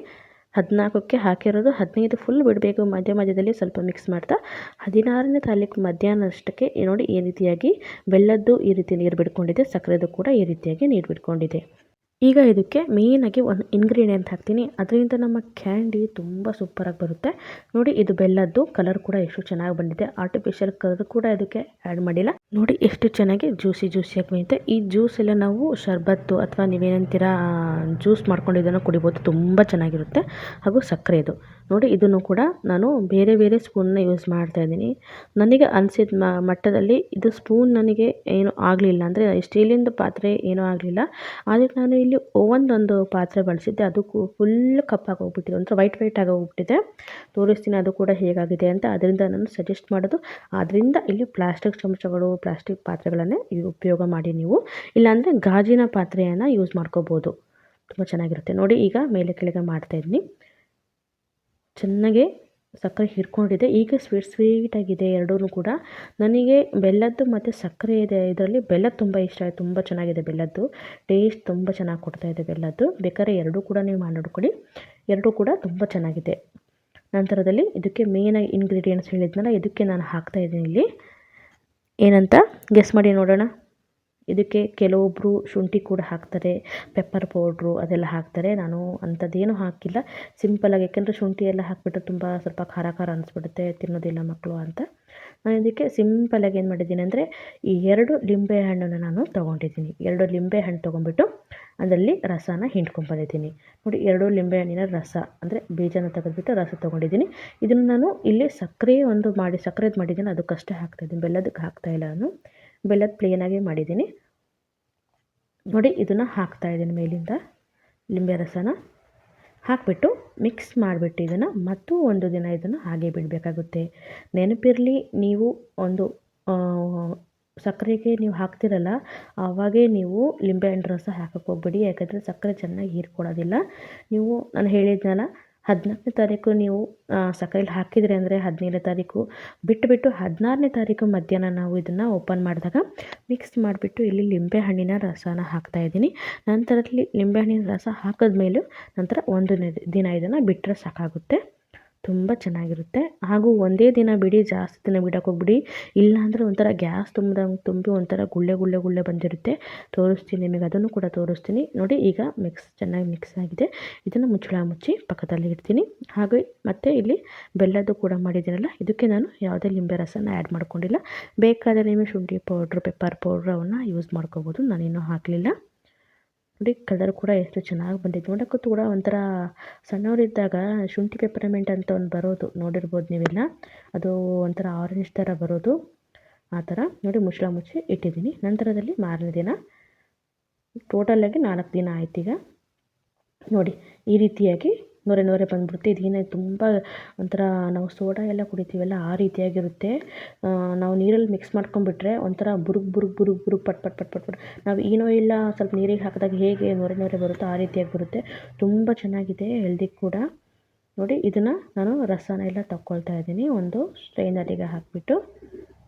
Speaker 1: 14ಕ್ಕೆ ಹಾಕಿರೋದು, 15 ಫುಲ್ ಬಿಡಬೇಕು. ಮಧ್ಯದಲ್ಲಿ ಸ್ವಲ್ಪ ಮಿಕ್ಸ್ ಮಾಡ್ತಾ 16ನೇ ತಾರೀಕು ಮಧ್ಯಾಹ್ನ ಅಷ್ಟಕ್ಕೆ ನೋಡಿ ಈ ರೀತಿಯಾಗಿ ಬೆಲ್ಲದ್ದು ಈ ರೀತಿ ನೀರು ಬಿಡ್ಕೊಂಡಿದೆ, ಸಕ್ಕರೆದು ಕೂಡ ಈ ರೀತಿಯಾಗಿ ನೀರು ಬಿಡ್ಕೊಂಡಿದೆ. ಈಗ ಇದಕ್ಕೆ ಮೇಯ್ನಾಗಿ ಒಂದು ಇಂಗ್ರೀಡಿಯೆಂಟ್ ಹಾಕ್ತೀನಿ. ಅದರಿಂದ ನಮ್ಮ ಕ್ಯಾಂಡಿ ತುಂಬ ಸೂಪರಾಗಿ ಬರುತ್ತೆ. ನೋಡಿ, ಇದು ಬೆಲ್ಲದ್ದು ಕಲರ್ ಕೂಡ ಎಷ್ಟು ಚೆನ್ನಾಗಿ ಬಂದಿದೆ. ಆರ್ಟಿಫಿಷಿಯಲ್ ಕಲರ್ ಕೂಡ ಇದಕ್ಕೆ ಆ್ಯಡ್ ಮಾಡಿಲ್ಲ. ನೋಡಿ ಎಷ್ಟು ಚೆನ್ನಾಗಿ ಜ್ಯೂಸಿಯಾಗಿ ಬಂದಿದೆ. ಈ ಜ್ಯೂಸ್ ಎಲ್ಲ ನಾವು ಶರ್ಬತ್ತು ಅಥವಾ ನೀವೇನಂತೀರ ಜ್ಯೂಸ್ ಮಾಡ್ಕೊಂಡು ಇದನ್ನು ಕುಡಿಬೋದು. ತುಂಬ ಚೆನ್ನಾಗಿರುತ್ತೆ. ಹಾಗೂ ಸಕ್ಕರೆ ಇದು ನೋಡಿ, ಇದನ್ನು ಕೂಡ ನಾನು ಬೇರೆ ಸ್ಪೂನ್ನ ಯೂಸ್ ಮಾಡ್ತಾಯಿದ್ದೀನಿ. ನನಗೆ ಅನಿಸಿದ ಮಟ್ಟದಲ್ಲಿ ಇದು ಸ್ಪೂನ್ ನನಗೆ ಏನೂ ಆಗಲಿಲ್ಲ, ಅಂದರೆ ಸ್ಟೀಲಿಂದು ಪಾತ್ರೆ ಏನೂ ಆಗಲಿಲ್ಲ. ಆದರೆ ನಾನು ಇಲ್ಲಿ ಒಂದು ಪಾತ್ರೆ ಬಳಸಿದ್ದೆ, ಅದು ಫುಲ್ ಕಪ್ಪಾಗಿ ಹೋಗ್ಬಿಟ್ಟಿದೆ, ಒಂಥರ ವೈಟ್ ಆಗಿ ಹೋಗ್ಬಿಟ್ಟಿದೆ. ತೋರಿಸ್ತೀನಿ ಅದು ಕೂಡ ಹೇಗಾಗಿದೆ ಅಂತ. ಅದರಿಂದ ನಾನು ಸಜೆಸ್ಟ್ ಮಾಡೋದು, ಆದ್ದರಿಂದ ಇಲ್ಲಿ ಪ್ಲಾಸ್ಟಿಕ್ ಚಮಚಗಳು, ಪ್ಲಾಸ್ಟಿಕ್ ಪಾತ್ರೆಗಳನ್ನೇ ಉಪಯೋಗ ಮಾಡಿ ನೀವು. ಇಲ್ಲಾಂದರೆ ಗಾಜಿನ ಪಾತ್ರೆಯನ್ನು ಯೂಸ್ ಮಾಡ್ಕೋಬೋದು, ತುಂಬ ಚೆನ್ನಾಗಿರುತ್ತೆ. ನೋಡಿ, ಈಗ ಮೇಲೆ ಕೆಳಗೆ ಮಾಡ್ತಾಯಿದ್ದೀನಿ. ಚೆನ್ನಾಗಿ ಸಕ್ಕರೆ ಹಿಡ್ಕೊಂಡಿದೆ. ಈಗ ಸ್ವೀಟಾಗಿದೆ ಎರಡೂ ಕೂಡ. ನನಗೆ ಬೆಲ್ಲದ್ದು ಮತ್ತು ಸಕ್ಕರೆ ಇದೆ, ಇದರಲ್ಲಿ ಬೆಲ್ಲ ತುಂಬ ಇಷ್ಟ ಆಯಿತು. ತುಂಬ ಚೆನ್ನಾಗಿದೆ ಬೆಲ್ಲದ್ದು ಟೇಸ್ಟ್, ತುಂಬ ಚೆನ್ನಾಗಿ ಕೊಡ್ತಾಯಿದೆ ಬೆಲ್ಲದ್ದು. ಬೇಕಾದ್ರೆ ಎರಡೂ ಕೂಡ ನೀವು ಮಾಡಿ ನೋಡ್ಕೊಳ್ಳಿ, ಎರಡೂ ಕೂಡ ತುಂಬ ಚೆನ್ನಾಗಿದೆ. ನಂತರದಲ್ಲಿ ಇದಕ್ಕೆ ಮೇಯ್ನಾಗಿ ಇಂಗ್ರೀಡಿಯೆಂಟ್ಸ್ ಹೇಳಿದ್ನಲ್ಲ, ಇದಕ್ಕೆ ನಾನು ಹಾಕ್ತಾಯಿದ್ದೀನಿ ಇಲ್ಲಿ. ಏನಂತ ಗೆಸ್ ಮಾಡಿ ನೋಡೋಣ. ಇದಕ್ಕೆ ಕೆಲವೊಬ್ಬರು ಶುಂಠಿ ಕೂಡ ಹಾಕ್ತಾರೆ, ಪೆಪ್ಪರ್ ಪೌಡ್ರು ಅದೆಲ್ಲ ಹಾಕ್ತಾರೆ. ನಾನು ಅಂಥದ್ದೇನೂ ಹಾಕಿಲ್ಲ, ಸಿಂಪಲಾಗಿ. ಯಾಕೆಂದರೆ ಶುಂಠಿ ಎಲ್ಲ ಹಾಕಿಬಿಟ್ರೆ ತುಂಬ ಸ್ವಲ್ಪ ಖಾರ ಅನಿಸ್ಬಿಡುತ್ತೆ, ತಿನ್ನೋದಿಲ್ಲ ಮಕ್ಕಳು ಅಂತ. ನಾನು ಇದಕ್ಕೆ ಸಿಂಪಲಾಗಿ ಏನು ಮಾಡಿದ್ದೀನಿ ಅಂದರೆ, ಈ 2 ಲಿಂಬೆ ಹಣ್ಣನ್ನು ನಾನು ತೊಗೊಂಡಿದ್ದೀನಿ. 2 ಲಿಂಬೆ ಹಣ್ಣು ತೊಗೊಂಡ್ಬಿಟ್ಟು ಅದರಲ್ಲಿ ರಸನ ಹಿಂಡ್ಕೊಂಡ್ಬಂದಿದ್ದೀನಿ. ನೋಡಿ, 2 ಲಿಂಬೆ ಹಣ್ಣಿನ ರಸ ಅಂದರೆ ಬೀಜನ ತೆಗೆದುಬಿಟ್ಟು ರಸ ತೊಗೊಂಡಿದ್ದೀನಿ. ಇದನ್ನು ನಾನು ಇಲ್ಲಿ ಸಕ್ಕರೆದು ಮಾಡಿದ್ದೀನಿ, ಅದಕ್ಕಷ್ಟೇ ಹಾಕ್ತಾಯಿದ್ದೀನಿ, ಬೆಲ್ಲದಕ್ಕೆ ಹಾಕ್ತಾಯಿಲ್ಲ ನಾನು. ಬೆಲ್ಲದ ಪ್ಲೇನಾಗಿ ಮಾಡಿದ್ದೀನಿ. ನೋಡಿ, ಇದನ್ನು ಹಾಕ್ತಾಯಿದ್ದೀನಿ ಮೇಲಿಂದ ಲಿಂಬೆ ರಸನ ಹಾಕಿಬಿಟ್ಟು ಮಿಕ್ಸ್ ಮಾಡಿಬಿಟ್ಟು ಇದನ್ನು ಮತ್ತು 1 ದಿನ ಇದನ್ನು ಹಾಗೆ ಬಿಡಬೇಕಾಗುತ್ತೆ. ನೆನಪಿರಲಿ, ನೀವು ಒಂದು ಸಕ್ಕರೆಗೆ ನೀವು ಹಾಕ್ತಿರಲ್ಲ, ಆವಾಗೇ ನೀವು ಲಿಂಬೆಹಣ್ಣು ರಸ ಹಾಕಕ್ಕೆ ಹೋಗ್ಬೇಡಿ, ಯಾಕಂದರೆ ಸಕ್ಕರೆ ಚೆನ್ನಾಗಿ ಹೀರ್ಕೊಳ್ಳೋದಿಲ್ಲ. ನೀವು ನಾನು ಹೇಳಿದ್ನಲ್ಲ, 14ನೇ ತಾರೀಕು ನೀವು ಸಕ್ಕರೆಯಲ್ಲಿ ಹಾಕಿದ್ರಿ ಅಂದರೆ 17ನೇ ತಾರೀಕು ಬಿಟ್ಟುಬಿಟ್ಟು 16ನೇ ತಾರೀಕು ಮಧ್ಯಾಹ್ನ ನಾವು ಇದನ್ನು ಓಪನ್ ಮಾಡಿದಾಗ ಮಿಕ್ಸ್ ಮಾಡಿಬಿಟ್ಟು ಇಲ್ಲಿ ಲಿಂಬೆಹಣ್ಣಿನ ರಸನ ಹಾಕ್ತಾಯಿದ್ದೀನಿ. ನಂತರದಲ್ಲಿ ಲಿಂಬೆಹಣ್ಣಿನ ರಸ ಹಾಕಿದ್ಮೇಲೂ ನಂತರ 1 ದಿನ ಇದನ್ನು ಬಿಟ್ಟರೆ ಸಾಕಾಗುತ್ತೆ. ತುಂಬ ಚೆನ್ನಾಗಿರುತ್ತೆ. ಹಾಗೂ ಒಂದೇ ದಿನ ಬಿಡಿ, ಜಾಸ್ತಿ ದಿನ ಬಿಡೋಕೆ ಹೋಗ್ಬಿಡಿ, ಇಲ್ಲಾಂದರೆ ಒಂಥರ ಗ್ಯಾಸ್ ತುಂಬಿ ಒಂಥರ ಗುಳ್ಳೆ ಬಂದಿರುತ್ತೆ. ತೋರಿಸ್ತೀನಿ ನಿಮಗೆ, ಅದನ್ನು ಕೂಡ ತೋರಿಸ್ತೀನಿ. ನೋಡಿ, ಈಗ ಚೆನ್ನಾಗಿ ಮಿಕ್ಸ್ ಆಗಿದೆ. ಇದನ್ನು ಮುಚ್ಚಳ ಮುಚ್ಚಿ ಪಕ್ಕದಲ್ಲಿ ಇಡ್ತೀನಿ. ಹಾಗೆ ಮತ್ತು ಇಲ್ಲಿ ಬೆಲ್ಲದ್ದು ಕೂಡ ಮಾಡಿದ್ದೀನಲ್ಲ, ಇದಕ್ಕೆ ನಾನು ಯಾವುದೇ ಲಿಂಬೆ ರಸನ ಆ್ಯಡ್ ಮಾಡ್ಕೊಂಡಿಲ್ಲ. ಬೇಕಾದರೆ ನೀವು ಶುಂಠಿ ಪೌಡ್ರು, ಪೆಪ್ಪರ್ ಪೌಡ್ರು ಅವನ್ನ ಯೂಸ್ ಮಾಡ್ಕೋಬೋದು. ನಾನೇನೂ ಹಾಕಲಿಲ್ಲ. ನೋಡಿ, ಕಲರ್ ಕೂಡ ಎಷ್ಟು ಚೆನ್ನಾಗಿ ಬಂದಿದೆ. ನೋಡೋಕ್ಕೂ ಕೂಡ ಒಂಥರ ಸಣ್ಣವರಿದ್ದಾಗ ಶುಂಠಿ ಪೆಪ್ಪರ್ಮೆಂಟ್ ಅಂತ ಒಂದು ಬರೋದು ನೋಡಿರ್ಬೋದು ನೀವೆಲ್ಲ, ಅದು ಒಂಥರ ಆರೆಂಜ್ ಥರ ಬರೋದು, ಆ ಥರ. ನೋಡಿ, ಮುಚ್ಚಳ ಮುಚ್ಚಿ ಇಟ್ಟಿದ್ದೀನಿ. ನಂತರದಲ್ಲಿ ಮಾರನೇ ದಿನ, ಟೋಟಲಾಗಿ 4 ದಿನ ಆಯ್ತು. ಈಗ ನೋಡಿ, ಈ ರೀತಿಯಾಗಿ ನೊರೆ ಬಂದ್ಬಿಡುತ್ತೆ. ಇದೇನೇ ತುಂಬ ಒಂಥರ ನಾವು ಸೋಡಾ ಎಲ್ಲ ಕುಡಿತೀವಲ್ಲ, ಆ ರೀತಿಯಾಗಿರುತ್ತೆ. ನಾವು ನೀರಲ್ಲಿ ಮಿಕ್ಸ್ ಮಾಡ್ಕೊಂಡ್ಬಿಟ್ರೆ ಒಂಥರ ಬುರುಗ್ ಪಟ್. ನಾವು ಏನೋ ಇಲ್ಲ ಸ್ವಲ್ಪ ನೀರಿಗೆ ಹಾಕಿದಾಗ ಹೇಗೆ ನೊರೆ ಬರುತ್ತೋ ಆ ರೀತಿಯಾಗಿ ಬರುತ್ತೆ. ತುಂಬ ಚೆನ್ನಾಗಿದೆ, ಹೆಲ್ದಿ ಕೂಡ. ನೋಡಿ, ಇದನ್ನು ನಾನು ರಸನ ಎಲ್ಲ ತಗೊಳ್ತಾ ಇದ್ದೀನಿ. ಒಂದು ಸ್ಟ್ರೈನರಿಗೆ ಹಾಕಿಬಿಟ್ಟು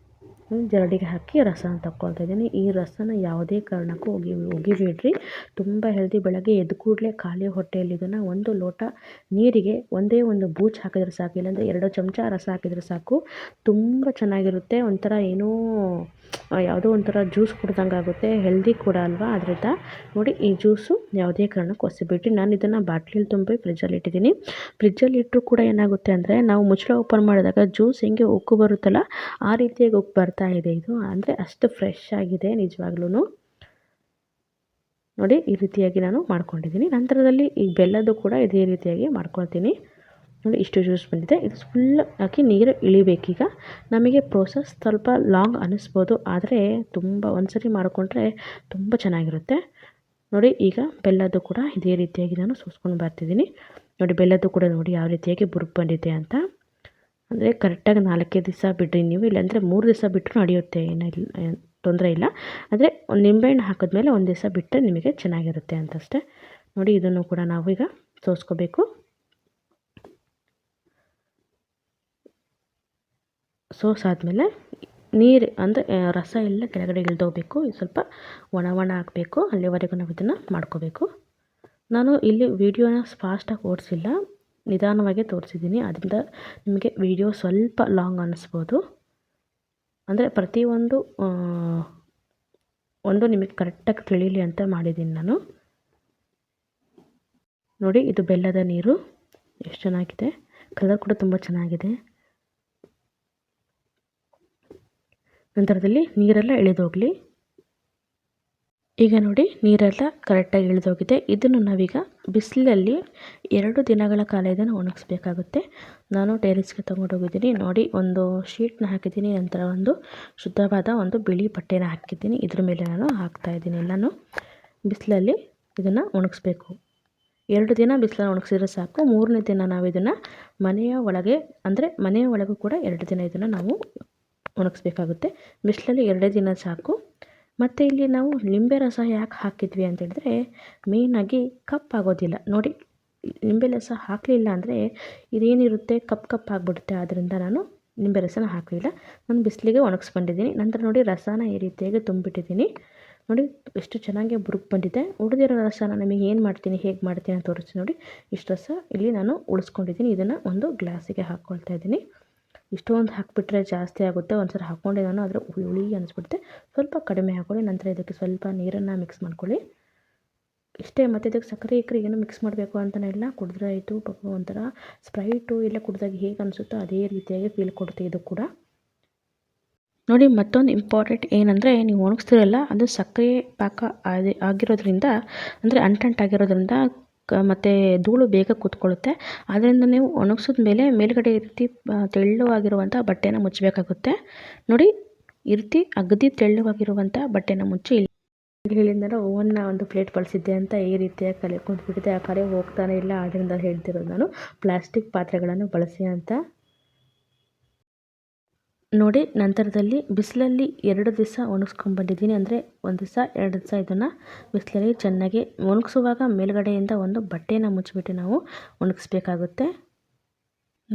Speaker 1: ಜರಡಿಗೆ ಹಾಕಿ ರಸನ ತಗೊಳ್ತಾ ಇದ್ದೀನಿ. ಈ ರಸನ ಯಾವುದೇ ಕಾರಣಕ್ಕೂ ಒಗಿಬೇಡ್ರಿ. ತುಂಬ ಹೆಲ್ದಿ. ಬೆಳಗ್ಗೆ ಎದ್ದ ಕೂಡಲೇ ಖಾಲಿ ಹೊಟ್ಟೆಯಲ್ಲಿ ಇದನ್ನು 1 ಲೋಟ ನೀರಿಗೆ ಒಂದೇ ಒಂದು ಬೂಚ್ ಹಾಕಿದ್ರೆ ಸಾಕು, ಇಲ್ಲಾಂದರೆ 2 ಚಮಚ ರಸ ಹಾಕಿದರೆ ಸಾಕು. ತುಂಬ ಚೆನ್ನಾಗಿರುತ್ತೆ. ಒಂಥರ ಏನೋ ಯಾವುದೋ ಒಂಥರ ಜ್ಯೂಸ್ ಕುಡ್ದಂಗೆ ಆಗುತ್ತೆ. ಹೆಲ್ದಿ ಕೂಡ ಅಲ್ವಾ. ಅದರಿಂದ ನೋಡಿ, ಈ ಜ್ಯೂಸು ಯಾವುದೇ ಕಾರಣಕ್ಕೂ ಒಸಿಬೇಡ್ರಿ. ನಾನು ಇದನ್ನು ಬಾಟ್ಲಿಯಲ್ಲಿ ತುಂಬಿ ಫ್ರಿಜ್ಜಲ್ಲಿ ಇಟ್ಟಿದ್ದೀನಿ. ಫ್ರಿಜ್ಜಲ್ಲಿ ಇಟ್ಟರು ಕೂಡ ಏನಾಗುತ್ತೆ ಅಂದರೆ, ನಾವು ಮುಚ್ಚಳ ಓಪನ್ ಮಾಡಿದಾಗ ಜ್ಯೂಸ್ ಹೆಂಗೆ ಉಕ್ಕು ಬರುತ್ತಲ್ಲ, ಆ ರೀತಿಯಾಗಿ ಉಕ್ಕು ಬರ್ತಾ ಇದೆ. ಇದು ಅಂದರೆ ಅಷ್ಟು ಫ್ರೆಶ್ ಆಗಿದೆ ನಿಜವಾಗ್ಲೂ. ನೋಡಿ, ಈ ರೀತಿಯಾಗಿ ನಾನು ಮಾಡ್ಕೊಂಡಿದ್ದೀನಿ. ನಂತರದಲ್ಲಿ ಈ ಬೆಲ್ಲದ್ದು ಕೂಡ ಇದೇ ರೀತಿಯಾಗಿ ಮಾಡ್ಕೊಳ್ತೀನಿ. ನೋಡಿ, ಇಷ್ಟು ಜ್ಯೂಸ್ ಬಂದಿದೆ. ಇದು ಫುಲ್ ಹಾಕಿ ನೀರು ಇಳಿಬೇಕೀಗ. ನಮಗೆ ಪ್ರೋಸೆಸ್ ಸ್ವಲ್ಪ ಲಾಂಗ್ ಅನ್ನಿಸ್ಬೋದು, ಆದರೆ ತುಂಬ ಒಂದ್ಸರಿ ಮಾಡಿಕೊಂಡ್ರೆ ತುಂಬ ಚೆನ್ನಾಗಿರುತ್ತೆ. ನೋಡಿ, ಈಗ ಬೆಲ್ಲದ್ದು ಕೂಡ ಇದೇ ರೀತಿಯಾಗಿ ನಾನು ಸೋಸ್ಕೊಂಡು ಬರ್ತಿದ್ದೀನಿ. ನೋಡಿ, ಬೆಲ್ಲದ್ದು ಕೂಡ ನೋಡಿ ಯಾವ ರೀತಿಯಾಗಿ ಬುರುಕು ಬಂದಿದೆ ಅಂತ. ಅಂದರೆ ಕರೆಕ್ಟಾಗಿ 4 ದಿವಸ ಬಿಡ್ರಿ ನೀವು, ಇಲ್ಲಾಂದರೆ 3 ದಿವಸ ಬಿಟ್ಟರು ನಡೆಯುತ್ತೆ, ಏನಿಲ್ಲ, ತೊಂದರೆ ಇಲ್ಲ. ಆದರೆ ಒಂದು ನಿಂಬೆಹಣ್ಣು ಹಾಕಿದ್ಮೇಲೆ 1 ದಿವಸ ಬಿಟ್ಟರೆ ನಿಮಗೆ ಚೆನ್ನಾಗಿರುತ್ತೆ ಅಂತಷ್ಟೇ. ನೋಡಿ, ಇದನ್ನು ಕೂಡ ನಾವು ಈಗ ಸೋಸ್ಕೋಬೇಕು. ಸೋಸಾದ್ಮೇಲೆ ನೀರು ಅಂದರೆ ರಸ ಎಲ್ಲ ಕೆಳಗಡೆ ಇಳಿದೋಗ್ಬೇಕು. ಸ್ವಲ್ಪ ಒಣ ಆಗಬೇಕು. ಅಲ್ಲಿವರೆಗೂ ನಾವು ಇದನ್ನು ಮಾಡ್ಕೋಬೇಕು. ನಾನು ಇಲ್ಲಿ ವಿಡಿಯೋನ ಫಾಸ್ಟಾಗಿ ಓಡಿಸಿಲ್ಲ, ನಿಧಾನವಾಗಿ ತೋರಿಸಿದ್ದೀನಿ. ಅದರಿಂದ ನಿಮಗೆ ವಿಡಿಯೋ ಸ್ವಲ್ಪ ಲಾಂಗ್ ಅನ್ನಿಸ್ಬೋದು. ಅಂದರೆ ಪ್ರತಿಯೊಂದು ನಿಮಗೆ ಕರೆಕ್ಟಾಗಿ ತಿಳಿಯಲಿ ಅಂತ ಮಾಡಿದ್ದೀನಿ ನಾನು. ನೋಡಿ, ಇದು ಬೆಲ್ಲದ ನೀರು ಎಷ್ಟು ಚೆನ್ನಾಗಿದೆ. ಕಲರ್ ಕೂಡ ತುಂಬ ಚೆನ್ನಾಗಿದೆ. ನಂತರದಲ್ಲಿ ನೀರೆಲ್ಲ ಇಳಿದೋಗಲಿ. ಈಗ ನೋಡಿ, ನೀರೆಲ್ಲ ಕರೆಕ್ಟಾಗಿ ಇಳಿದೋಗಿದೆ. ಇದನ್ನು ನಾವೀಗ ಬಿಸಿಲಲ್ಲಿ 2 ದಿನಗಳ ಕಾಲ ಇದನ್ನು ಒಣಗಿಸ್ಬೇಕಾಗುತ್ತೆ. ನಾನು ಟೆರೇಸ್ಗೆ ತೊಗೊಂಡೋಗಿದ್ದೀನಿ. ನೋಡಿ, ಒಂದು ಶೀಟ್ನ ಹಾಕಿದ್ದೀನಿ. ನಂತರ ಒಂದು ಶುದ್ಧವಾದ ಒಂದು ಬಿಳಿ ಬಟ್ಟೆನ ಹಾಕಿದ್ದೀನಿ. ಇದ್ರ ಮೇಲೆ ನಾನು ಹಾಕ್ತಾಯಿದ್ದೀನಿ ಎಲ್ಲನೂ. ಬಿಸಿಲಲ್ಲಿ ಇದನ್ನು ಒಣಗಿಸ್ಬೇಕು. 2 ದಿನ ಬಿಸಿಲಲ್ಲಿ ಒಣಗಿಸಿದ್ರೆ ಸಾಕು. 3ನೇ ದಿನ ನಾವು ಇದನ್ನು ಮನೆಯ ಒಳಗೆ, ಅಂದರೆ ಮನೆಯ ಒಳಗೂ ಕೂಡ 2 ದಿನ ಇದನ್ನು ನಾವು ಒಣಗಿಸ್ಬೇಕಾಗುತ್ತೆ. ಬಿಸಿಲಲ್ಲಿ 2 ದಿನ ಸಾಕು. ಮತ್ತು ಇಲ್ಲಿ ನಾವು ಲಿಂಬೆ ರಸ ಯಾಕೆ ಹಾಕಿದ್ವಿ ಅಂತ ಹೇಳಿದ್ರೆ, ಮೇಯ್ನಾಗಿ ಕಪ್ಪಾಗೋದಿಲ್ಲ. ನೋಡಿ, ಲಿಂಬೆ ರಸ ಹಾಕಲಿಲ್ಲ ಅಂದರೆ ಇದೇನಿರುತ್ತೆ, ಕಪ್ಪಾಗಿಬಿಡುತ್ತೆ. ಆದ್ದರಿಂದ ನಾನು ಲಿಂಬೆ ರಸನ ಹಾಕಲಿಲ್ಲ. ನಾನು ಬಿಸಿಲಿಗೆ ಒಣಗಿಸ್ಕೊಂಡಿದ್ದೀನಿ. ನಂತರ ನೋಡಿ, ರಸನ ಈ ರೀತಿಯಾಗಿ ತುಂಬಿಟ್ಟಿದ್ದೀನಿ. ನೋಡಿ, ಎಷ್ಟು ಚೆನ್ನಾಗಿ ಬುರುಕು ಬಂದಿದೆ. ಉಳಿದಿರೋ ರಸನ ನಮಗೆ ಏನು ಮಾಡ್ತೀನಿ, ಹೇಗೆ ಮಾಡ್ತೀನಿ ಅಂತ ತೋರಿಸ್ತೀನಿ. ನೋಡಿ, ಇಷ್ಟು ರಸ ಇಲ್ಲಿ ನಾನು ಉಳಿಸ್ಕೊಂಡಿದ್ದೀನಿ. ಇದನ್ನು ಒಂದು ಗ್ಲಾಸಿಗೆ ಹಾಕ್ಕೊಳ್ತಾ ಇದ್ದೀನಿ. ಇಷ್ಟೊಂದು ಹಾಕಿಬಿಟ್ರೆ ಜಾಸ್ತಿ ಆಗುತ್ತೆ. ಒಂದು ಸರಿ ಹಾಕ್ಕೊಂಡೆ ನಾನು, ಆದರೆ ಹುಳಿ ಅನ್ನಿಸ್ಬಿಡುತ್ತೆ. ಸ್ವಲ್ಪ ಕಡಿಮೆ ಹಾಕ್ಕೊಳ್ಳಿ. ನಂತರ ಇದಕ್ಕೆ ಸ್ವಲ್ಪ ನೀರನ್ನು ಮಿಕ್ಸ್ ಮಾಡ್ಕೊಳ್ಳಿ. ಇಷ್ಟೇ. ಮತ್ತು ಇದಕ್ಕೆ ಸಕ್ಕರೆ ಏನು ಮಿಕ್ಸ್ ಮಾಡಬೇಕು ಅಂತಲೇ ಇಲ್ಲ. ಕುಡಿದ್ರೆ ಆಯಿತು. ಪಾಪ ಒಂಥರ ಸ್ಪ್ರೈಟು ಎಲ್ಲ ಕುಡಿದಾಗ ಹೇಗೆ ಅನಿಸುತ್ತೋ ಅದೇ ರೀತಿಯಾಗಿ ಫೀಲ್ ಕೊಡುತ್ತೆ ಇದು ಕೂಡ. ನೋಡಿ, ಮತ್ತೊಂದು ಇಂಪಾರ್ಟೆಂಟ್ ಏನಂದರೆ, ನೀವು ಒಣಗಿಸ್ತಿರಲ್ಲ, ಅದು ಸಕ್ಕರೆ ಪಾಕ ಆಗಿರೋದ್ರಿಂದ, ಅಂದರೆ ಅಂಟಂಟಾಗಿರೋದ್ರಿಂದ ಮತ್ತು ಧೂಳು ಬೇಗ ಕೂತ್ಕೊಳ್ಳುತ್ತೆ. ಆದ್ದರಿಂದ ನೀವು ಒಣಗಿಸಿದ ಮೇಲೆ ಮೇಲ್ಗಡೆ ಈ ರೀತಿ ತೆಳ್ಳವಾಗಿರುವಂಥ ಬಟ್ಟೆನ ಮುಚ್ಚಬೇಕಾಗುತ್ತೆ. ನೋಡಿ, ಈ ರೀತಿ ಅಗದಿ ತೆಳ್ಳವಾಗಿರುವಂಥ ಬಟ್ಟೆನ ಮುಚ್ಚಿ. ಹೇಳಿದ್ನಲ್ಲ, ಓವನ್ನ ಒಂದು ಪ್ಲೇಟ್ ಬಳಸಿದ್ದೆ ಅಂತ ಈ ರೀತಿಯಾಗಿ ಕಲೆ ಕುಂತ್ಬಿಟ್ಟಿದೆ. ಆ ಕಲೆ ಹೋಗ್ತಾನೆ ಇಲ್ಲ. ಆದ್ದರಿಂದ ಹೇಳ್ತಿರೋದು ನಾನು, ಪ್ಲಾಸ್ಟಿಕ್ ಪಾತ್ರೆಗಳನ್ನು ಬಳಸಿ ಅಂತ. ನೋಡಿ, ನಂತರದಲ್ಲಿ ಬಿಸಿಲಲ್ಲಿ 2 ದಿವಸ ಒಣಗಿಸ್ಕೊಂಡ್ಬಂದಿದ್ದೀನಿ. ಅಂದರೆ 1 ದಿವಸ 2 ದಿವಸ ಇದನ್ನು ಬಿಸಿಲಲ್ಲಿ ಚೆನ್ನಾಗಿ ಒಣಗಿಸುವಾಗ ಮೇಲ್ಗಡೆಯಿಂದ ಒಂದು ಬಟ್ಟೆನ ಮುಚ್ಚಿಬಿಟ್ಟು ನಾವು ಒಣಗಿಸ್ಬೇಕಾಗುತ್ತೆ.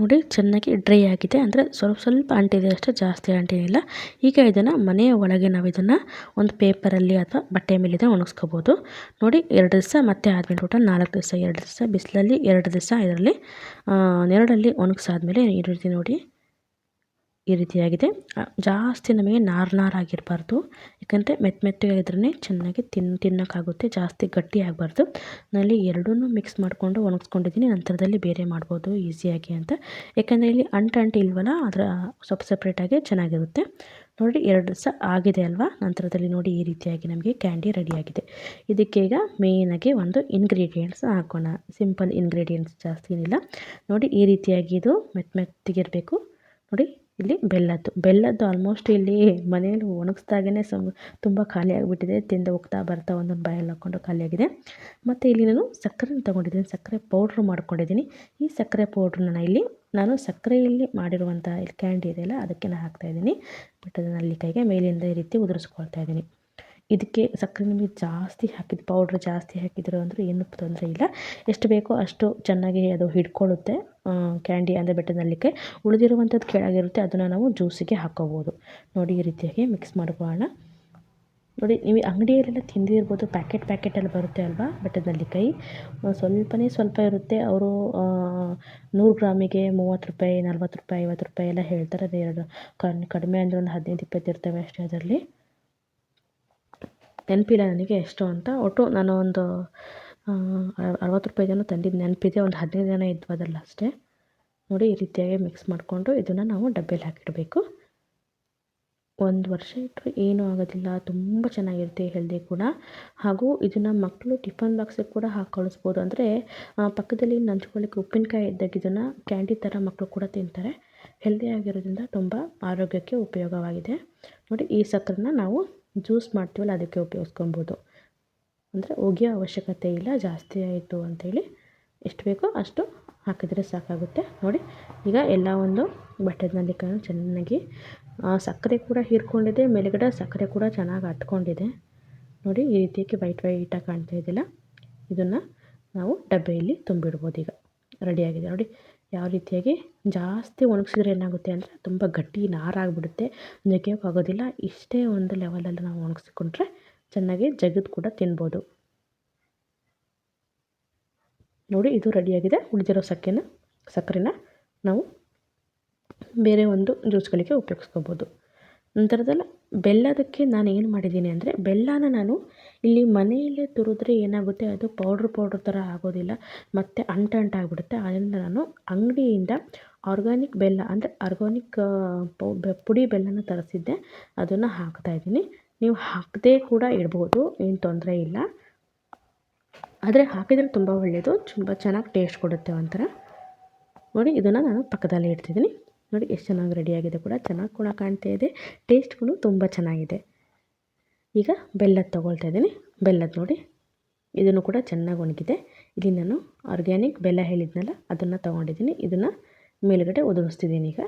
Speaker 1: ನೋಡಿ, ಚೆನ್ನಾಗಿ ಡ್ರೈ ಆಗಿದೆ. ಅಂದರೆ ಸ್ವಲ್ಪ ಅಂಟಿದೆ ಅಷ್ಟೇ, ಜಾಸ್ತಿ ಅಂಟಿಲ್ಲ. ಈಗ ಇದನ್ನು ಮನೆಯ ಒಳಗೆ ನಾವು ಇದನ್ನು ಒಂದು ಪೇಪರಲ್ಲಿ ಅಥವಾ ಬಟ್ಟೆ ಮೇಲೆ ಇದನ್ನು ಒಣಗಿಸ್ಕೋಬೋದು. ನೋಡಿ, 2 ದಿವಸ ಮತ್ತೆ ಆದಮೇಲೆ ಟೋಟಲ್ 4 ದಿವಸ. 2 ದಿವಸ ಬಿಸಿಲಲ್ಲಿ, 2 ದಿವಸ ಇದರಲ್ಲಿ ನೆರಳಲ್ಲಿ ಒಣಗಿಸಾದ್ಮೇಲೆ ಈ ರೀತಿ ನೋಡಿ, ಈ ರೀತಿಯಾಗಿದೆ. ಜಾಸ್ತಿ ನಮಗೆ ನಾರಾಗಿರಬಾರ್ದು. ಯಾಕಂದರೆ ಮೆತ್ತಗೆ ಇದ್ರೇ ಚೆನ್ನಾಗಿ ತಿನ್ನೋಕ್ಕಾಗುತ್ತೆ. ಜಾಸ್ತಿ ಗಟ್ಟಿ ಆಗಬಾರ್ದು. ನಾನಿಲ್ಲಿ ಎರಡನ್ನೂ ಮಿಕ್ಸ್ ಮಾಡಿಕೊಂಡು ಒಣಗಿಸ್ಕೊಂಡಿದ್ದೀನಿ. ನಂತರದಲ್ಲಿ ಬೇರೆ ಮಾಡ್ಬೋದು ಈಸಿಯಾಗಿ ಅಂತ. ಯಾಕಂದರೆ ಇಲ್ಲಿ ಅಂಟು ಇಲ್ವಲ್ಲ, ಅದರ ಸಪ್ರೇಟಾಗಿ ಚೆನ್ನಾಗಿರುತ್ತೆ. ನೋಡಿ, 2 ದಿವಸ ಆಗಿದೆ ಅಲ್ವಾ. ನಂತರದಲ್ಲಿ ನೋಡಿ, ಈ ರೀತಿಯಾಗಿ ನಮಗೆ ಕ್ಯಾಂಡಿ ರೆಡಿಯಾಗಿದೆ. ಇದಕ್ಕೆ ಈಗ ಮೇಯ್ನಾಗಿ ಒಂದು ಇಂಗ್ರೀಡಿಯೆಂಟ್ಸ್ ಹಾಕೋಣ. ಸಿಂಪಲ್ ಇಂಗ್ರೀಡಿಯೆಂಟ್ಸ್, ಜಾಸ್ತಿ ಏನಿಲ್ಲ. ನೋಡಿ, ಈ ರೀತಿಯಾಗಿ ಇದು ಮೆತ್ತಗಿರಬೇಕು. ನೋಡಿ, ಇಲ್ಲಿ ಬೆಲ್ಲದ್ದು ಆಲ್ಮೋಸ್ಟ್ ಇಲ್ಲಿ ಮನೆಯಲ್ಲಿ ಒಣಗಿಸ್ದಾಗೇ ತುಂಬ ಖಾಲಿ ಆಗಿಬಿಟ್ಟಿದೆ. ತಿಂದು ಹೋಗ್ತಾ ಬರ್ತಾ ಒಂದೊಂದು ಬಾಯಲ್ಲಿ ಹಾಕ್ಕೊಂಡು ಖಾಲಿಯಾಗಿದೆ. ಮತ್ತು ಇಲ್ಲಿ ನಾನು ಸಕ್ಕರೆ ತೊಗೊಂಡಿದ್ದೀನಿ. ಸಕ್ಕರೆ ಪೌಡ್ರ್ ಮಾಡ್ಕೊಂಡಿದ್ದೀನಿ. ಈ ಸಕ್ಕರೆ ಪೌಡ್ರನ್ನ ಇಲ್ಲಿ ನಾನು ಸಕ್ಕರೆಯಲ್ಲಿ ಮಾಡಿರುವಂಥ ಕ್ಯಾಂಡಿ ಇದೆಯಲ್ಲ, ಅದಕ್ಕೆ ನಾನು ಹಾಕ್ತಾಯಿದ್ದೀನಿ. ಬಟ್ ಅದನ್ನು ಅಲ್ಲಿ ಕೈಗೆ ಮೇಲಿಂದ ಈ ರೀತಿ ಉದುರಿಸ್ಕೊಳ್ತಾ ಇದ್ದೀನಿ. ಇದಕ್ಕೆ ಸಕ್ಕರೆ ನಿಮಗೆ ಜಾಸ್ತಿ ಪೌಡ್ರ್ ಜಾಸ್ತಿ ಹಾಕಿದ್ರು ಅಂದರೂ ಏನೂ ತೊಂದರೆ ಇಲ್ಲ. ಎಷ್ಟು ಬೇಕೋ ಅಷ್ಟು ಚೆನ್ನಾಗಿ ಅದು ಹಿಡ್ಕೊಳ್ಳುತ್ತೆ ಕ್ಯಾಂಡಿ ಅಂದರೆ ಬೆಟ್ಟದ ನೆಲ್ಲಿಕಾಯಿ. ಉಳಿದಿರುವಂಥದ್ದು ಕೆಳಗಿರುತ್ತೆ, ಅದನ್ನು ನಾವು ಜ್ಯೂಸಿಗೆ ಹಾಕ್ಕೋಬೋದು. ನೋಡಿ ಈ ರೀತಿಯಾಗಿ ಮಿಕ್ಸ್ ಮಾಡ್ಕೊಳ್ಳೋಣ. ನೋಡಿ ನೀವು ಅಂಗಡಿಯಲ್ಲೆಲ್ಲ ತಿಂದಿರ್ಬೋದು, ಪ್ಯಾಕೆಟಲ್ಲಿ ಬರುತ್ತೆ ಅಲ್ವಾ ಬೆಟ್ಟದ ನೆಲ್ಲಿಕಾಯಿ. ಸ್ವಲ್ಪನೇ ಸ್ವಲ್ಪ ಇರುತ್ತೆ. ಅವರು 100 ಗ್ರಾಮಿಗೆ 30 ರೂಪಾಯಿ, 40 ರೂಪಾಯಿ, 50 ರೂಪಾಯಿ ಎಲ್ಲ ಹೇಳ್ತಾರೆ. ಅದು ಎರಡು ಕಡಿಮೆ ಅಂದರೆ ಒಂದು 15-20 ಇರ್ತವೆ ಅಷ್ಟೇ ಅದರಲ್ಲಿ. ನೆನಪಿಲ್ಲ ನನಗೆ ಎಷ್ಟು ಅಂತ. ಒಟ್ಟು ನಾನು ಒಂದು 60 ರೂಪಾಯಿದೇನೋ ತಂದಿದ್ದು ನೆನಪಿದೆ. ಒಂದು 15 ಜನ ಇದ್ವು ಅದರಲ್ಲಿ ಅಷ್ಟೇ. ನೋಡಿ ಈ ರೀತಿಯಾಗಿ ಮಿಕ್ಸ್ ಮಾಡಿಕೊಂಡು ಇದನ್ನು ನಾವು ಡಬ್ಬಿಯಲ್ಲಿ ಹಾಕಿಡಬೇಕು. 1 ವರ್ಷ ಇಟ್ಟರು ಏನೂ ಆಗೋದಿಲ್ಲ. ತುಂಬ ಚೆನ್ನಾಗಿರುತ್ತೆ, ಹೆಲ್ದಿ ಕೂಡ. ಹಾಗೂ ಇದನ್ನು ಮಕ್ಕಳು ಟಿಫನ್ ಬಾಕ್ಸಿಗೆ ಕೂಡ ಹಾಕಿ ಕಳಿಸ್ಬೋದು. ಅಂದರೆ ಪಕ್ಕದಲ್ಲಿ ನಂಚ್ಕೊಳ್ಳಿಕ್ಕೆ ಉಪ್ಪಿನಕಾಯಿ ಇದ್ದಾಗ ಇದನ್ನು ಕ್ಯಾಂಡಿ ಥರ ಮಕ್ಕಳು ಕೂಡ ತಿಂತಾರೆ. ಹೆಲ್ದಿಯಾಗಿರೋದ್ರಿಂದ ತುಂಬ ಆರೋಗ್ಯಕ್ಕೆ ಉಪಯೋಗವಾಗಿದೆ. ನೋಡಿ ಈ ಸಕ್ಕರೆನ ನಾವು ಜ್ಯೂಸ್ ಮಾಡ್ತೀವಲ್ಲ ಅದಕ್ಕೆ ಉಪಯೋಗಿಸ್ಕೊಬೋದು. ಅಂದರೆ ಒಗೆಯೋ ಅವಶ್ಯಕತೆ ಇಲ್ಲ. ಜಾಸ್ತಿ ಆಯಿತು ಅಂಥೇಳಿ ಎಷ್ಟು ಬೇಕೋ ಅಷ್ಟು ಹಾಕಿದರೆ ಸಾಕಾಗುತ್ತೆ. ನೋಡಿ ಈಗ ಎಲ್ಲ ಒಂದು ಬೆಟ್ಟದ ನೆಲ್ಲಿಕಾಯನ್ನು ಚೆನ್ನಾಗಿ ಸಕ್ಕರೆ ಕೂಡ ಹೀರ್ಕೊಂಡಿದೆ, ಮೇಲುಗಡೆ ಸಕ್ಕರೆ ಕೂಡ ಚೆನ್ನಾಗಿ ಹತ್ಕೊಂಡಿದೆ. ನೋಡಿ ಈ ರೀತಿಯಾಗಿ ವೈಟಾಗಿ ಕಾಣ್ತಾ ಇದೆಯಲ್ಲ, ಇದನ್ನು ನಾವು ಡಬ್ಬೆಯಲ್ಲಿ ತುಂಬಿಡ್ಬೋದು. ಈಗ ರೆಡಿಯಾಗಿದೆ ನೋಡಿ. ಯಾವ ರೀತಿಯಾಗಿ ಜಾಸ್ತಿ ಒಣಗಿಸಿದ್ರೆ ಏನಾಗುತ್ತೆ ಅಂದರೆ ತುಂಬ ಗಟ್ಟಿ ನಾರಾಗಿಬಿಡುತ್ತೆ, ಜಗಿಯೋಕ್ಕಾಗೋದಿಲ್ಲ. ಇಷ್ಟೇ ಒಂದು ಲೆವೆಲಲ್ಲಿ ನಾವು ಒಣಗಿಸ್ಕೊಂಡ್ರೆ ಚೆನ್ನಾಗಿ ಜಗಿದು ಕೂಡ ತಿನ್ಬೋದು. ನೋಡಿ ಇದು ರೆಡಿಯಾಗಿದೆ. ಉಳಿದಿರೋ ಸಕ್ಕರೆನ ನಾವು ಬೇರೆ ಒಂದು ಜ್ಯೂಸ್ಗಳಿಗೆ ಉಪಯೋಗಿಸ್ಕೋಬೋದು. ನಂತರದಲ್ಲಿ ಬೆಲ್ಲದಕ್ಕೆ ನಾನು ಏನು ಮಾಡಿದ್ದೀನಿ ಅಂದರೆ, ಬೆಲ್ಲನ ನಾನು ಇಲ್ಲಿ ಮನೆಯಲ್ಲೇ ತುರಿದ್ರೆ ಏನಾಗುತ್ತೆ, ಅದು ಪೌಡ್ರ್ ಥರ ಆಗೋದಿಲ್ಲ, ಮತ್ತು ಅಂಟಾಗ್ಬಿಡುತ್ತೆ. ಅದರಿಂದ ನಾನು ಅಂಗಡಿಯಿಂದ ಆರ್ಗಾನಿಕ್ ಬೆಲ್ಲ ಅಂದರೆ ಆರ್ಗಾನಿಕ್ ಪುಡಿ ಬೆಲ್ಲನ ತರಿಸಿದ್ದೆ, ಅದನ್ನು ಹಾಕ್ತಾಯಿದ್ದೀನಿ. ನೀವು ಹಾಕದೇ ಕೂಡ ಇಡ್ಬೋದು, ಏನು ತೊಂದರೆ ಇಲ್ಲ. ಆದರೆ ಹಾಕಿದರೆ ತುಂಬ ಒಳ್ಳೆಯದು, ತುಂಬ ಚೆನ್ನಾಗಿ ಟೇಸ್ಟ್ ಕೊಡುತ್ತೆ ಒಂಥರ. ನೋಡಿ ಇದನ್ನು ನಾನು ಪಕ್ಕದಲ್ಲೇ ಇಡ್ತಿದ್ದೀನಿ. ನೋಡಿ ಎಷ್ಟು ಚೆನ್ನಾಗಿ ರೆಡಿಯಾಗಿದೆ ಕೂಡ, ಚೆನ್ನಾಗಿ ಕೂಡ ಕಾಣ್ತಾ ಇದೆ, ಟೇಸ್ಟ್ ಕೂಡ ತುಂಬ ಚೆನ್ನಾಗಿದೆ. ಈಗ ಬೆಲ್ಲದ ತೊಗೊಳ್ತಾ ಇದ್ದೀನಿ. ಬೆಲ್ಲದ ನೋಡಿ ಇದನ್ನು ಕೂಡ ಚೆನ್ನಾಗಿ ಒಣಗಿದೆ. ಇಲ್ಲಿ ನಾನು ಆರ್ಗ್ಯಾನಿಕ್ ಬೆಲ್ಲ ಹೇಳಿದ್ನಲ್ಲ ಅದನ್ನು ತೊಗೊಂಡಿದ್ದೀನಿ. ಇದನ್ನು ಮೇಲುಗಡೆ ಉದುರಿಸ್ತಿದ್ದೀನಿ. ಈಗ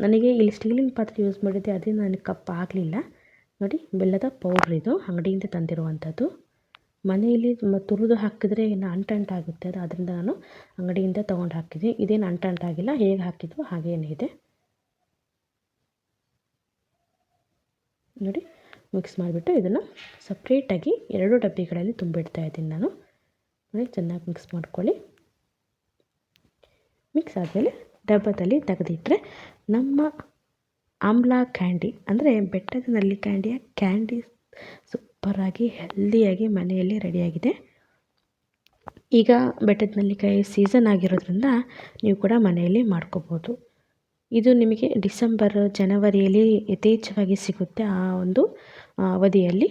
Speaker 1: ನನಗೆ ಇಲ್ಲಿ ಸ್ಟೀಲಿನ ಪಾತ್ರೆ ಯೂಸ್ ಮಾಡಿದ್ದೆ, ಅದರಿಂದ ನನಗೆ ಕಪ್ ಆಗಲಿಲ್ಲ. ನೋಡಿ ಬೆಲ್ಲದ ಪೌಡ್ರ್ ಇದು, ಅಂಗಡಿಯಿಂದ ತಂದಿರುವಂಥದ್ದು. ಮನೆಯಲ್ಲಿ ತುರಿದು ಹಾಕಿದ್ರೆ ಏನು ಅಂಟಾಗುತ್ತೆ, ಅದು ಅದರಿಂದ ನಾನು ಅಂಗಡಿಯಿಂದ ತೊಗೊಂಡು ಹಾಕಿದ್ದೀನಿ. ಇದೇನು ಅಂಟಾಗಿಲ್ಲ, ಹೇಗೆ ಹಾಕಿದ್ವು ಹಾಗೇನೇ ಇದೆ. ನೋಡಿ ಮಿಕ್ಸ್ ಮಾಡಿಬಿಟ್ಟು ಇದನ್ನು ಸಪ್ರೇಟಾಗಿ 2 ಡಬ್ಬಿಗಳಲ್ಲಿ ತುಂಬಿಡ್ತಾ ಇದ್ದೀನಿ ನಾನು. ನೋಡಿ ಚೆನ್ನಾಗಿ ಮಿಕ್ಸ್ ಮಾಡ್ಕೊಳ್ಳಿ. ಮಿಕ್ಸ್ ಆದಮೇಲೆ ಡಬ್ಬದಲ್ಲಿ ತೆಗೆದಿಟ್ಟರೆ ನಮ್ಮ ಆಮ್ಲಾ ಕ್ಯಾಂಡಿ ಅಂದರೆ ಬೆಟ್ಟದ ನೆಲ್ಲಿಕಾಯಿಯ ಕ್ಯಾಂಡಿ ಸೂಪರಾಗಿ ಹೆಲ್ದಿಯಾಗಿ ಮನೆಯಲ್ಲಿ ರೆಡಿಯಾಗಿದೆ. ಈಗ ಬೆಟ್ಟದ ನೆಲ್ಲಿಕಾಯಿ ಸೀಸನ್ ಆಗಿರೋದ್ರಿಂದ ನೀವು ಕೂಡ ಮನೆಯಲ್ಲಿ ಮಾಡ್ಕೋಬೋದು. ಇದು ನಿಮಗೆ ಡಿಸೆಂಬರ್, ಜನವರಿಯಲ್ಲಿ ಯಥೇಚ್ಛವಾಗಿ ಸಿಗುತ್ತೆ. ಆ ಒಂದು ಅವಧಿಯಲ್ಲಿ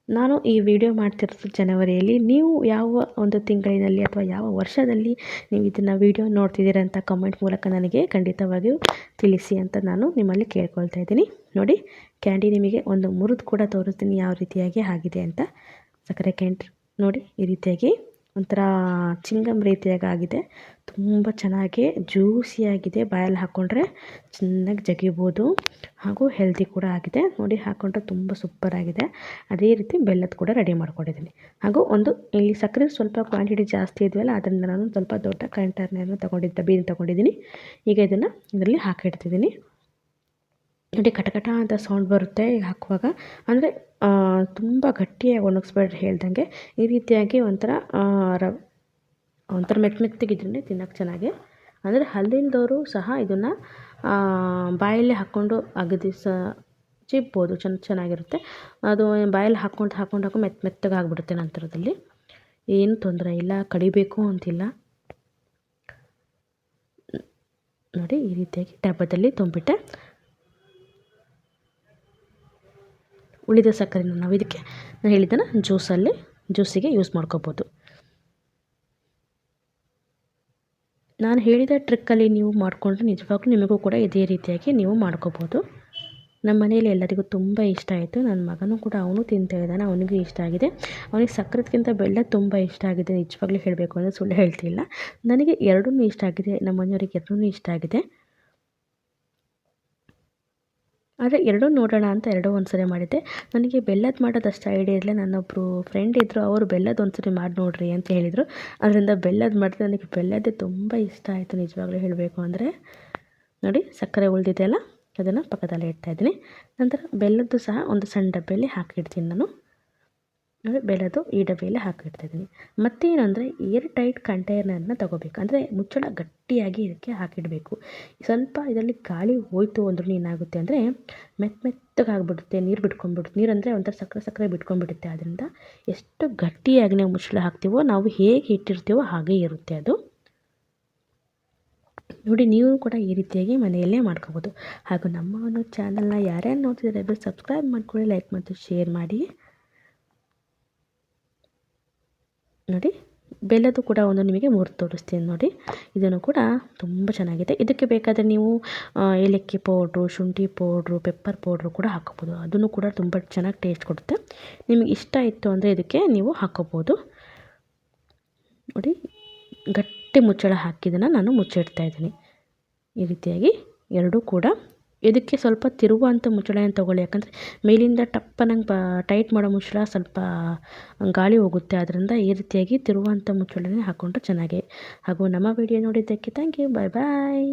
Speaker 1: ನಾನು ಈ ವಿಡಿಯೋ ಮಾಡ್ತಿರೋದು ಜನವರಿಯಲ್ಲಿ. ನೀವು ಯಾವ ಒಂದು ತಿಂಗಳಿನಲ್ಲಿ ಅಥವಾ ಯಾವ ವರ್ಷದಲ್ಲಿ ನೀವು ಇದನ್ನು ವಿಡಿಯೋ ನೋಡ್ತಿದ್ದೀರ ಅಂತ ಕಮೆಂಟ್ ಮೂಲಕ ನನಗೆ ಖಂಡಿತವಾಗಿಯೂ ತಿಳಿಸಿ ಅಂತ ನಾನು ನಿಮ್ಮಲ್ಲಿ ಕೇಳ್ಕೊಳ್ತಾ ಇದ್ದೀನಿ. ನೋಡಿ ಕ್ಯಾಂಡಿ ನಿಮಗೆ ಒಂದು ಮುರಿದು ಕೂಡ ತೋರಿಸ್ತೀನಿ ಯಾವ ರೀತಿಯಾಗಿ ಆಗಿದೆ ಅಂತ. ಸಕ್ಕರೆ ಕ್ಯಾಂಡಿ ನೋಡಿ ಈ ರೀತಿಯಾಗಿ ಒಂಥರ ಚಿಂಗಮ್ ರೀತಿಯಾಗಿ ಆಗಿದೆ. ತುಂಬ ಚೆನ್ನಾಗಿ ಜ್ಯೂಸಿಯಾಗಿದೆ, ಬಾಯಲ್ಲಿ ಹಾಕ್ಕೊಂಡ್ರೆ ಚೆನ್ನಾಗಿ ಜಗಿಬೋದು, ಹಾಗೂ ಹೆಲ್ದಿ ಕೂಡ ಆಗಿದೆ. ನೋಡಿ ಹಾಕ್ಕೊಂಡ್ರೆ ತುಂಬ ಸೂಪರಾಗಿದೆ. ಅದೇ ರೀತಿ ಬೆಲ್ಲದ ಕೂಡ ರೆಡಿ ಮಾಡ್ಕೊಂಡಿದ್ದೀನಿ. ಹಾಗೂ ಇಲ್ಲಿ ಸಕ್ಕರೆ ಸ್ವಲ್ಪ ಕ್ವಾಂಟಿಟಿ ಜಾಸ್ತಿ ಇದೆಯಲ್ಲ, ಅದರಿಂದ ನಾನು ಸ್ವಲ್ಪ ದೊಡ್ಡ ಕಂಟೈನರ್ನ ತೊಗೊಂಡಿದ್ದೀನಿ. ಈಗ ಇದನ್ನು ಇದರಲ್ಲಿ ಹಾಕಿಡ್ತಿದ್ದೀನಿ. ನೋಡಿ ಕಟಕಟ ಅಂತ ಸೌಂಡ್ ಬರುತ್ತೆ ಈಗ ಹಾಕುವಾಗ. ಅಂದರೆ ತುಂಬ ಗಟ್ಟಿಯಾಗಿ ಒಣಗಿಸ್ಬೇಡ್ರಿ ಹೇಳ್ದಂಗೆ. ಈ ರೀತಿಯಾಗಿ ಒಂಥರ ಮೆತ್ತಗಿದ್ರೆ ತಿನ್ನೋಕ್ಕೆ ಚೆನ್ನಾಗಿ. ಅಂದರೆ ಹಲ್ಲಿಲ್ದವರು ಸಹ ಇದನ್ನು ಬಾಯಲ್ಲೇ ಹಾಕ್ಕೊಂಡು ಚಿಪ್ಬೋದು, ಚೆನ್ನಾಗಿರುತ್ತೆ. ಅದು ಬಾಯಲ್ಲಿ ಹಾಕ್ಕೊಂಡು ಮೆತ್ತಗಾಗ್ಬಿಡುತ್ತೆ ನಂತರದಲ್ಲಿ. ಏನು ತೊಂದರೆ ಇಲ್ಲ, ಕಡಿಬೇಕು ಅಂತಿಲ್ಲ. ನೋಡಿ ಈ ರೀತಿಯಾಗಿ ಡಬ್ಬದಲ್ಲಿ ತುಂಬಿಟ್ಟೆ. ಉಳಿದ ಸಕ್ಕರೆನ ನಾವು ಇದಕ್ಕೆ ನಾನು ಹೇಳಿದ್ದನ್ನು ಜ್ಯೂಸಿಗೆ ಯೂಸ್ ಮಾಡ್ಕೋಬೋದು. ನಾನು ಹೇಳಿದ ಟ್ರಿಕ್ಕಲ್ಲಿ ನೀವು ಮಾಡಿಕೊಂಡ್ರೆ ನಿಜವಾಗ್ಲೂ ನಿಮಗೂ ಕೂಡ ಇದೇ ರೀತಿಯಾಗಿ ನೀವು ಮಾಡ್ಕೋಬೋದು. ನಮ್ಮ ಮನೆಯಲ್ಲಿ ಎಲ್ಲರಿಗೂ ತುಂಬ ಇಷ್ಟ ಆಯಿತು. ನನ್ನ ಮಗನೂ ಕೂಡ ಅವನು ತಿಂತಾ ಇದ್ದಾನೆ, ಅವನಿಗೂ ಇಷ್ಟ ಆಗಿದೆ. ಅವನಿಗೆ ಸಕ್ಕರೆಗಿಂತ ಬೆಲ್ಲ ತುಂಬ ಇಷ್ಟ ಆಗಿದೆ, ನಿಜವಾಗ್ಲೂ ಹೇಳಬೇಕು ಅಂದರೆ ಸುಳ್ಳು ಹೇಳ್ತಿಲ್ಲ. ನನಗೆ ಎರಡೂ ಇಷ್ಟ ಆಗಿದೆ, ನಮ್ಮ ಮನೆಯವರಿಗೆ ಎರಡೂ ಇಷ್ಟ ಆಗಿದೆ. ಆದರೆ ಎರಡೂ ನೋಡೋಣ ಅಂತ ಎರಡೂ ಒಂದ್ಸರಿ ಮಾಡಿದ್ದೆ. ನನಗೆ ಬೆಲ್ಲದ್ದು ಮಾಡೋದು ಅಷ್ಟು ಐಡಿಯಾ ಇಲ್ಲ. ನನ್ನೊಬ್ಬರು ಫ್ರೆಂಡ್ ಇದ್ದರು, ಅವರು ಬೆಲ್ಲದ್ದು ಒಂದ್ಸರಿ ಮಾಡಿ ನೋಡಿರಿ ಅಂತ ಹೇಳಿದರು. ಅದರಿಂದ ಬೆಲ್ಲದ್ದು ಮಾಡಿದ್ರೆ ನನಗೆ ಬೆಲ್ಲದ್ದೇ ತುಂಬ ಇಷ್ಟ ಆಯಿತು ನಿಜವಾಗ್ಲೂ ಹೇಳಬೇಕು ಅಂದರೆ. ನೋಡಿ ಸಕ್ಕರೆ ಉಳಿದಿದೆಯಲ್ಲ, ಅದನ್ನು ಪಕ್ಕದಲ್ಲೇ ಇಡ್ತಾಯಿದ್ದೀನಿ. ನಂತರ ಬೆಲ್ಲದ್ದು ಸಹ ಒಂದು ಸಣ್ಣ ಡಬ್ಬಿಯಲ್ಲಿ ಹಾಕಿಡ್ತೀನಿ ನಾನು. ನೋಡಿ ಬೆಲ್ಲದ್ದು ಈ ಡಬ್ಬಿಯಲ್ಲಿ ಹಾಕಿಡ್ತಾಯಿದ್ದೀನಿ. ಮತ್ತೇನಂದರೆ ಏರ್ ಟೈಟ್ ಕಂಟೈನರ್ನ ತೊಗೋಬೇಕು. ಅಂದರೆ ಮುಚ್ಚಳ ಗಟ್ಟಿಯಾಗಿ ಇದಕ್ಕೆ ಹಾಕಿಡಬೇಕು. ಸ್ವಲ್ಪ ಇದರಲ್ಲಿ ಗಾಳಿ ಹೋಯಿತು ಅಂದ್ರೂ ಏನಾಗುತ್ತೆ ಅಂದರೆ ಮೆತ್ತಗಾಗ್ಬಿಡುತ್ತೆ, ನೀರು ಬಿಟ್ಕೊಂಡ್ಬಿಡುತ್ತೆ. ನೀರಂದರೆ ಒಂಥರ ಸಕ್ಕರೆ ಸಕ್ಕರೆ ಬಿಟ್ಕೊಂಡ್ಬಿಡುತ್ತೆ. ಆದ್ದರಿಂದ ಎಷ್ಟು ಗಟ್ಟಿಯಾಗಿ ನಾವು ಮುಚ್ಚಳ ಹಾಕ್ತೀವೋ, ನಾವು ಹೇಗೆ ಇಟ್ಟಿರ್ತೀವೋ ಹಾಗೇ ಇರುತ್ತೆ ಅದು. ನೋಡಿ ನೀವು ಕೂಡ ಈ ರೀತಿಯಾಗಿ ಮನೆಯಲ್ಲೇ ಮಾಡ್ಕೋಬೋದು. ಹಾಗೂ ನಮ್ಮ ಒಂದು ಚಾನಲ್ನ ಯಾರ್ಯಾರು ನೋಡ್ತಿದ್ದಾರೆ ಅದು ಸಬ್ಸ್ಕ್ರೈಬ್ ಮಾಡ್ಕೊಳ್ಳಿ, ಲೈಕ್ ಮತ್ತು ಶೇರ್ ಮಾಡಿ. ನೋಡಿ ಬೆಲ್ಲದ್ದು ಕೂಡ ಒಂದು ನಿಮಗೆ ಮುರಿದು ತೋರಿಸ್ತೀನಿ ನೋಡಿ. ಇದನ್ನು ಕೂಡ ತುಂಬ ಚೆನ್ನಾಗಿದೆ. ಇದಕ್ಕೆ ಬೇಕಾದರೆ ನೀವು ಏಲಕ್ಕಿ ಪೌಡ್ರು, ಶುಂಠಿ ಪೌಡ್ರು, ಪೆಪ್ಪರ್ ಪೌಡ್ರು ಕೂಡ ಹಾಕ್ಕೋಬೋದು. ಅದನ್ನು ಕೂಡ ತುಂಬ ಚೆನ್ನಾಗಿ ಟೇಸ್ಟ್ ಕೊಡುತ್ತೆ. ನಿಮಗೆ ಇಷ್ಟ ಇತ್ತು ಅಂದರೆ ಇದಕ್ಕೆ ನೀವು ಹಾಕ್ಕೋಬೋದು. ನೋಡಿ ಗಟ್ಟಿ ಮುಚ್ಚಳ ಹಾಕಿದ್ದನ್ನು ನಾನು ಮುಚ್ಚಿಡ್ತಾಯಿದ್ದೀನಿ. ಈ ರೀತಿಯಾಗಿ ಎರಡೂ ಕೂಡ. ಇದಕ್ಕೆ ಸ್ವಲ್ಪ ತಿರುಗುವಂಥ ಮುಚ್ಚಳನ ತೊಗೊಳ್ಳಿ. ಯಾಕಂದರೆ ಮೇಲಿಂದ ಟಪ್ಪನಂಗೆ ಟೈಟ್ ಮಾಡೋ ಮುಚ್ಚಳ ಸ್ವಲ್ಪ ಗಾಳಿ ಹೋಗುತ್ತೆ. ಆದ್ದರಿಂದ ಈ ರೀತಿಯಾಗಿ ತಿರುಗುವಂಥ ಮುಚ್ಚಳನೇ ಹಾಕ್ಕೊಂಡ್ರೆ ಚೆನ್ನಾಗಿ. ಹಾಗೂ ನಮ್ಮ ವಿಡಿಯೋ ನೋಡಿದ್ದಕ್ಕೆ ಥ್ಯಾಂಕ್ ಯು. Bye bye.